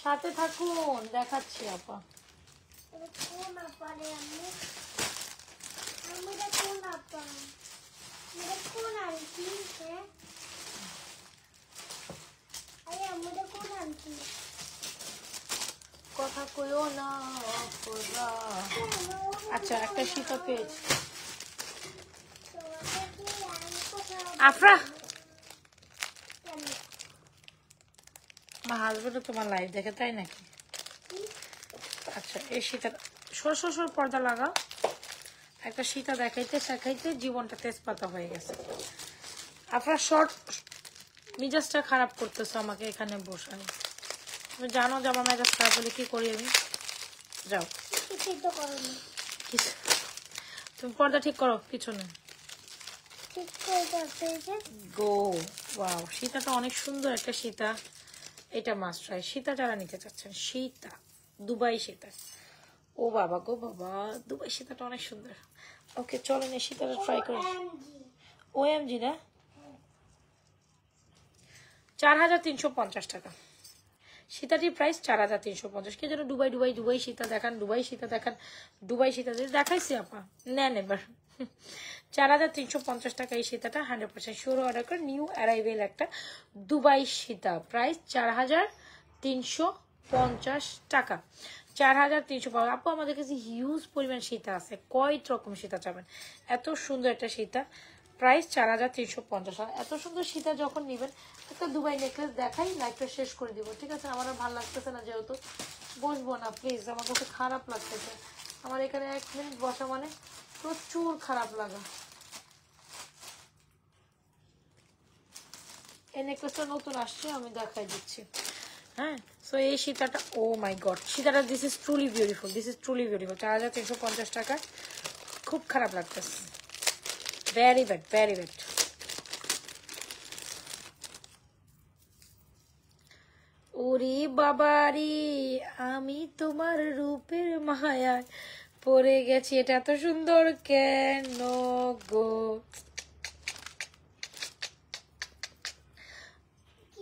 সাথে থাকুন, দেখাচ্ছি আপা। কোন আপারে আমি আমরা কোন আপা মেরে কোন আনছি হ্যাঁ আরে আমরা কোন আনছি কথা কইও না অপরা। আচ্ছা, একটা সীতা পেজ। আফরা, আমার হাজবেন্ডও তোমার লাইভ দেখে, তাই নাকি? আচ্ছা, এই সীতা সর পর্দা লাগাও। একটা সীতা দেখাইতে শেখাইতে জীবনটা তেজপাতা হয়ে গেছে। আপনার শর্ট মিজাজটা খারাপ করতেছো আমাকে এখানে বসাই। তুমি জানো যে আমার মেজাজ খারাপ হলে কি করি আমি? যাও, তুমি পর্দা ঠিক করো পিছনে। গো, ওয়াও, সীতাটা অনেক সুন্দর একটা সীতা। এটা মাস্ট ট্রাই। সীতা যারা নিতে চাচ্ছেন, সীতা, দুবাই সীতা। ও বাবা গো বাবা, দুবাই সীতাটা অনেক সুন্দর। ওকে, চলেন এই সীতাটা ট্রাই করি। ওএমজি না, 4350 টাকা সীতাটির প্রাইস। 4350। কে যেন দুবাই দুবাই দুবাই সীতা দেখান, দুবাই সীতা দেখান, দুবাই সীতা দেখাইছি আপা, নেন এবার। 4350 টাকা এই সীতাটা 100% শিওর অর্ডার করে। নিউ অ্যারাইভেল একটা দুবাই সীতা, প্রাইস 4350 টাকা। 4350। আপু আমাদের কাছে হিউজ পরিমাণ সীতা আছে, কয় রকম সীতা চাবেন? এত সুন্দর একটা সীতা, প্রাইস 4350। আর এত সুন্দর সীতা যখন নিবেন একটা দুবাই নেকলেস দেখাই লাইফটা শেষ করে দিব, ঠিক আছে? আমার আর ভালো লাগতেছে না, যেহেতু বসবো না প্লিজ, আমার কাছে খারাপ লাগতেছে। আমার এখানে 1 মিনিট বসা মানে প্রচুর খারাপ লাগা। এই নেকলেসটা নতুন আসছে, আমি দেখাই দিচ্ছি। হ্যাঁ, সো এই সীতাটা, ও মাই গড, সীতাটা this is truly beautiful, this is truly beautiful. 4350 টাকা, খুব খারাপ লাগতেছে, ভেরি ব্যাড, ভেরি ব্যাড। ওরে বাবারি, আমি তোমার রূপের মায়ায় পড়ে গেছি। এটা এত সুন্দর কেন গো,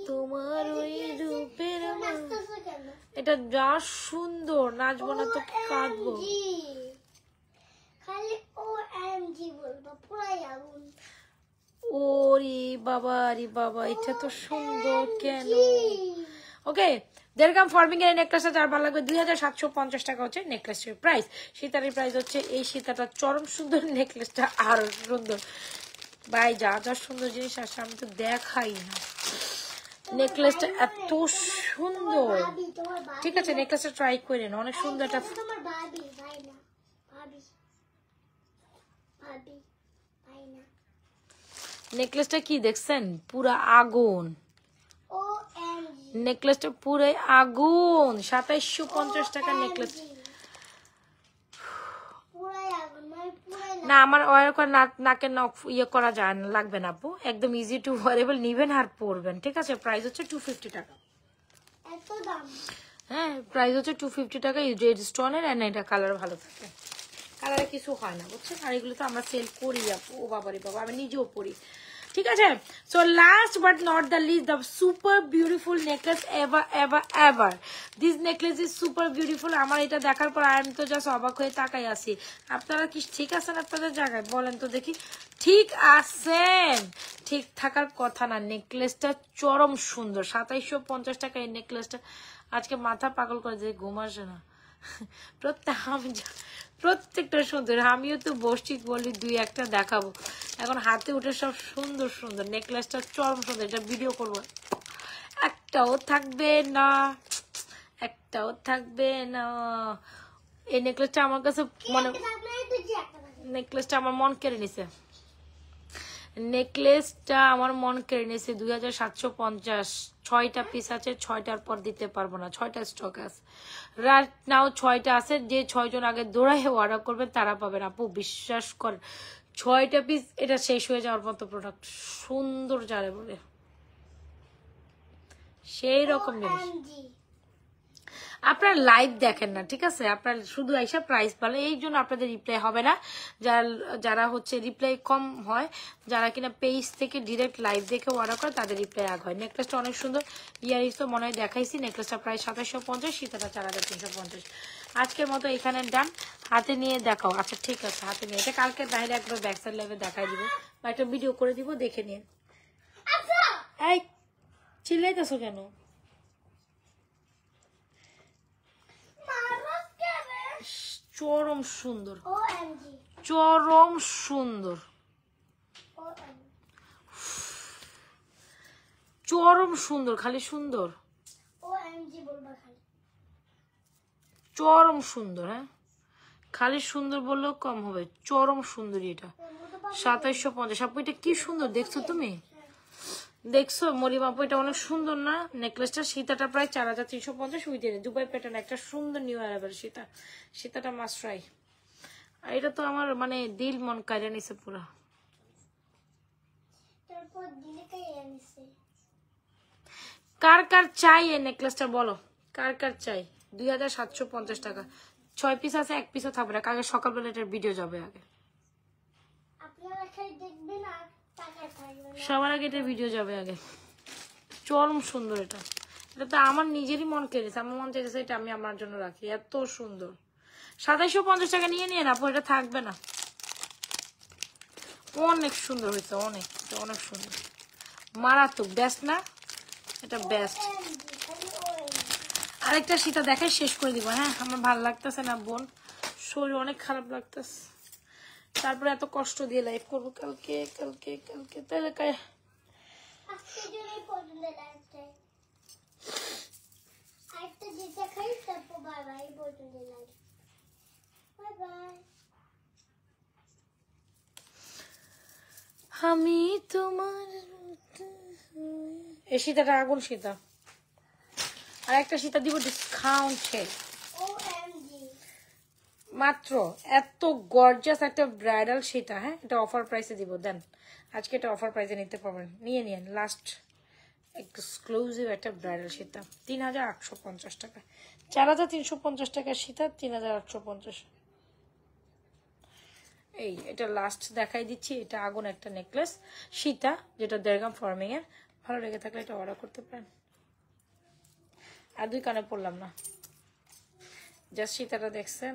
তোমার ওই রূপের এটা যা সুন্দর, নাচবো না তো কাঁদবো। খালি OMG বলবো, পুরাই আগুন। ওরে বাবা রে বাবা, এটা তো সুন্দর কেন। ওকে, দেড়গ্রাম ফর্মিং এর নেকলেসটা যার ভালো লাগবে 2750 টাকা হচ্ছে নেকলেসের প্রাইস। সীতার প্রাইস হচ্ছে, এই সীতাটা চরম সুন্দর, নেকলেসটা আরো সুন্দর। ভাই যা যা সুন্দর জিনিস আসে আমি তো দেখাই না। নেকলেসটা এত সুন্দর, ঠিক আছে? নেকলেসটা ট্রাই করে না, অনেক সুন্দর। একটা নেকলেসটা কি দেখছেন, পুরা আগুন, নেকলেসটা পুরাই আগুন। 2750 টাকা নেকলেস। না আমার নাকের নখ ইয়ে করা যায় না, লাগবে না আপু, একদম ইজি টু ওয়ারেবল, নিবেন আর পরবেন, ঠিক আছে? প্রাইস হচ্ছে 250 টাকা। হ্যাঁ, প্রাইস হচ্ছে 250 টাকা, রেড স্টোনের। এন্ড এটা কালার ভালো থাকে, কালারে কিছু হয় না, বুঝছেন? আর এগুলো তো আমরা সেল করি আপু, ও বাবারে বাবা, আমি নিজেও পরি, ঠিক আছে? So last but not the least, the super beautiful necklace ever ever ever. This necklace is super beautiful. আমার এটা দেখার পর আমি তো জাস্ট অবাক হয়ে তাকাই আছি। আপনারা কি ঠিক আছেন আপনাদের জায়গায়? বলেন তো দেখি, ঠিক আছেন? ঠিক থাকার কথা না, নেকলেসটা চরম সুন্দর। 2750 টাকা এই নেকলেসটা, আজকে মাথা পাগল করে দিয়ে ঘুম আসে না। প্রত্যেকটা সুন্দর, আমিও তো বসছি বলি 2-1টা দেখাবো। এখন হাতে উঠে সব সুন্দর সুন্দর, নেকলেসটা চরম সুন্দর, এটা ভিডিও করবো। একটাও থাকবে না, একটাও থাকবে না। এই নেকলেসটা আমার কাছে মানে, নেকলেসটা আমার মন কেড়ে নিছে, নেকলেসটা আমার মন কেড়ে নিয়েছে। 2750, 6টা পিস আছে, 6টার পর দিতে পারবো না, 6টা স্টক আছে রাইট নাও, 6টা আছে। যে 6 জন আগে দৌড়াই অর্ডার করবেন তারা পাবেন আপু, বিশ্বাস করেন। 6টা পিস, এটা শেষ হয়ে যাওয়ার মতো প্রোডাক্ট, সুন্দর যারে বলে সেই রকম জিনিস। আপনারা লাইভ দেখেন না, ঠিক আছে? আপনার শুধু আইসা প্রাইস বলে, এই জন্য আপনাদের রিপ্লাই হবে না। যারা হচ্ছে রিপ্লাই কম হয়, যারা কিনা পেজ থেকে ডিরেক্ট লাইভ দেখে অর্ডার করে, তাদের রিপ্লাই আগ হয়। নেকলেসটা অনেক সুন্দর, ইয়ারিস তো মনে হয় দেখাইছি। নেকলেসটা প্রায় 2750, সীতাটা 4350। আজকের মতো এখানে ডান। হাতে নিয়ে দেখাও, আচ্ছা ঠিক আছে, হাতে নিয়ে। এটা কালকে বাইরে একবার ব্যাক সাইড লাইভে দেখাই দিব, বা একটা ভিডিও করে দিব, দেখে নিয়ে। এই চিল্লাইতেছো কেন? চরম সুন্দর, চরম সুন্দর, চরম সুন্দর, খালি সুন্দর, চরম সুন্দর। হ্যাঁ, খালি সুন্দর বললেও কম হবে, চরম সুন্দরী এটা। 2750 আপু, এটা কি সুন্দর দেখছো তুমি? দেখছো মরিম আপু, এটা অনেক সুন্দর না নেকলেসটা? সীতাটা প্রায় 4350 উইথ দুবাই প্যাটার্ন, একটা সুন্দর নিউ অ্যারাইভাল সীতা। সীতাটা মাস্ট ট্রাই। আর এটা তো আমার মানে দিল মন কাইরা নিছে পুরা। কার কার চাই এই নেকলেসটা বলো, কার কার চাই? 2750 টাকা, 6 পিস আছে, 1 পিসও থাকবে না। কালকে সকালবেলা এটার ভিডিও যাবে আগে, সবার আগে এটার ভিডিও যাবে আগে। চরম সুন্দর এটা, এটা তো আমার নিজেরই মন কেড়েছে। আমার মন চেয়েছে এটা আমি আমার জন্য রাখি, এত সুন্দর। 2750 টাকা নিয়ে নিয়ে না, এটা থাকবে না। অনেক সুন্দর হয়েছে, অনেক, অনেক সুন্দর, মারাত্মক, বেস্ট না? এটা বেস্ট। আরেকটা সীতা দেখে শেষ করে দিব। হ্যাঁ, আমার ভালো লাগতেছে না বোন, শরীর অনেক খারাপ লাগতেছে। তারপরে এত কষ্ট দিয়ে লাইভ করবো কালকে কালকে কালকে তাহলে আজকের জন্যই পর্যন্ত লাইভটাই আরেকটা যেটা খাই তারপর বাই বাই পর্যন্ত লাইভ বাই বাই আমি তোমার এই সীতাটা আগুন সীতা আর একটা সীতা দিব ডিসকাউন্টে ওএমজি মাত্র এত গর্জাস একটা ব্রাইডাল সীতা হ্যাঁ এটা অফার প্রাইসে দিব দেন আজকে এটা অফার প্রাইসে নিতে পারবেন নিয়ে নিন লাস্ট এক্সক্লুসিভ একটা ব্রাইডাল সীতা 3850 টাকা 4350 টাকার সীতা 3850 এই এটা লাস্ট দেখাই দিচ্ছি এটা আগুন একটা নেকলেস সীতা যেটা দেড়গাম ফর্মিং এর ভালো লেগে থাকলে এটা অর্ডার করতে পারেন আর দুই কানে পড়লাম না জাস্ট সীতাটা দেখছেন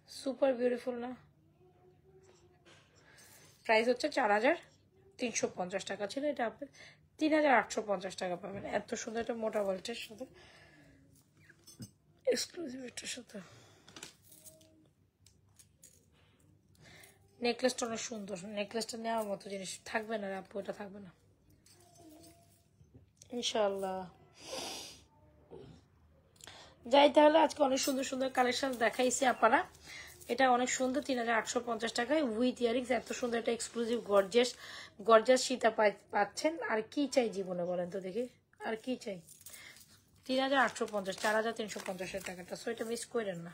সুপার বিউটিফুল না প্রাইস হচ্ছে 4350 টাকা ছিল এটা আপনি 3850 টাকা পাবেন এত সুন্দর একটা মোটা বেল্টের সাথে এক্সক্লুসিভ এটার সাথে নেকলেসটা অনেক সুন্দর নেকলেসটা নেওয়ার মতো জিনিস থাকবে না আপু এটা থাকবে না ইনশাআল্লাহ যাই তাহলে আজকে অনেক সুন্দর সুন্দর কালেকশন দেখাইছি আপনারা এটা অনেক সুন্দর 3850 টাকায় উইথ ইয়ারিংস এত সুন্দর একটা এক্সক্লুসিভ গর্জিয়াস সীতা পাচ্ছেন আর কি চাই জীবনে বলেন তো দেখি আর কি চাই 3850 4350 টাকাটা সো এটা মিস করেন না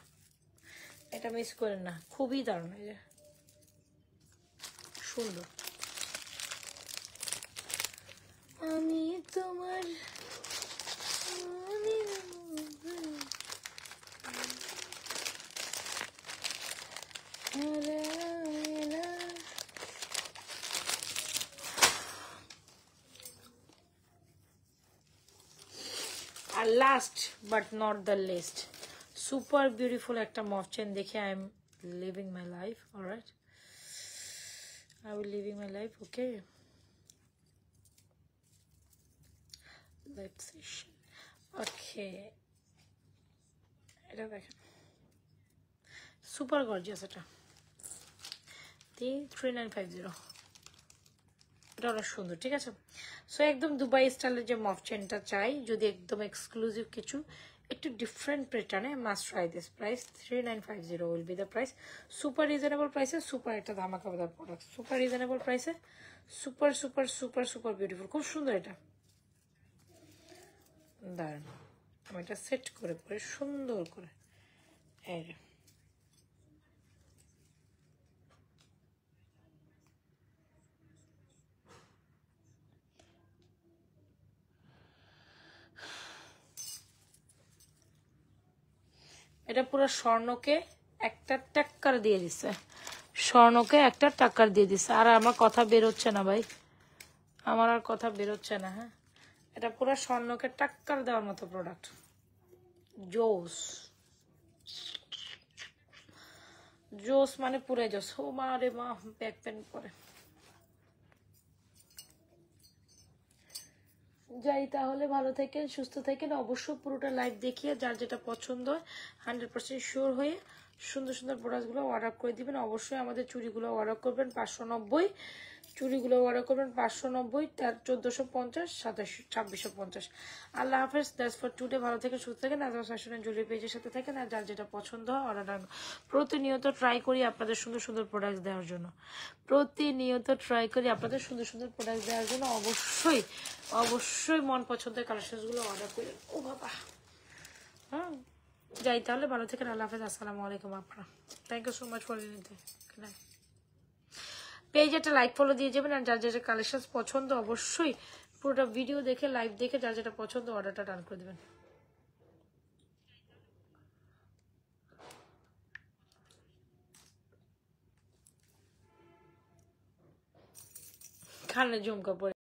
এটা মিস করেন না খুবই দারুণ এই যে সুন্দর আমি তোমার আর last but not the least super beautiful একটা মফ চেন দেখে I am living my life alright I will living my life, okay. Live session. Okay. এটা দেখেন সুপার গর্জিয়াস এটা 3950 এটা অনেক সুন্দর ঠিক আছে সো একদম দুবাই স্টাইলের যে মফ চেনটা চাই যদি একদম এক্সক্লুসিভ কিছু একটু ডিফারেন্ট প্যাটার্নে must try this price 3950 will be the price super reasonable প্রাইসে সুপার একটা ধামাকাদার প্রোডাক্ট সুপার রিজনেবল প্রাইসে super super super super beautiful খুব সুন্দর এটা দাঁড়ান আমি এটা সেট করে পরে সুন্দর করে এই এটা পুরো স্বর্ণকে একটা টাক্কার দিয়ে দিছে স্বর্ণকে একটা টাক্কার দিয়ে দিছে আর আমার কথা বের হচ্ছে না ভাই আমার আর কথা বের হচ্ছে না হ্যাঁ এটা পুরো স্বর্ণকে টাক্কার দেওয়ার মতো প্রোডাক্ট জোস জোস মানে পুরো জোস ও মা রে মা ব্যাক পেন করে যাই তাহলে ভালো থাকেন সুস্থ থাকেন অবশ্যই পুরোটা লাইভ দেখিয়ে যার যেটা পছন্দ হয় 100% শিওর হয়ে সুন্দর সুন্দর প্রোডাক্টগুলো অর্ডার করে দিবেন অবশ্যই আমাদের চুড়িগুলো অর্ডার করবেন 590 চুড়িগুলো অর্ডার করবেন 590 1450 2650 আল্লাহ হাফেজ দ্যাটস ফর টুডে ভালো থেকে সুস্থ থাকেন আজকে ফ্যাশন জুয়েলারি পেজের সাথে থাকেন আর যার যেটা পছন্দ হয় অর্ডার প্রতিনিয়ত ট্রাই করি আপনাদের সুন্দর সুন্দর প্রোডাক্ট দেওয়ার জন্য অবশ্যই অবশ্যই মন পছন্দের কালেকশনগুলো অর্ডার করেন ও বাবা হ্যাঁ যাই তাহলে ভালো থাকেন আল্লাহ হাফেজ আসসালামু আলাইকুম আপনারা thank you so much for page একটা লাইক ফলো দিয়ে যাবেন আর যার যেটা কালেকশন পছন্দ অবশ্যই পুরোটা ভিডিও দেখে লাইভ দেখে যার যেটা পছন্দ অর্ডারটা ডান করে দেবেন খানে ঝুমকা পরে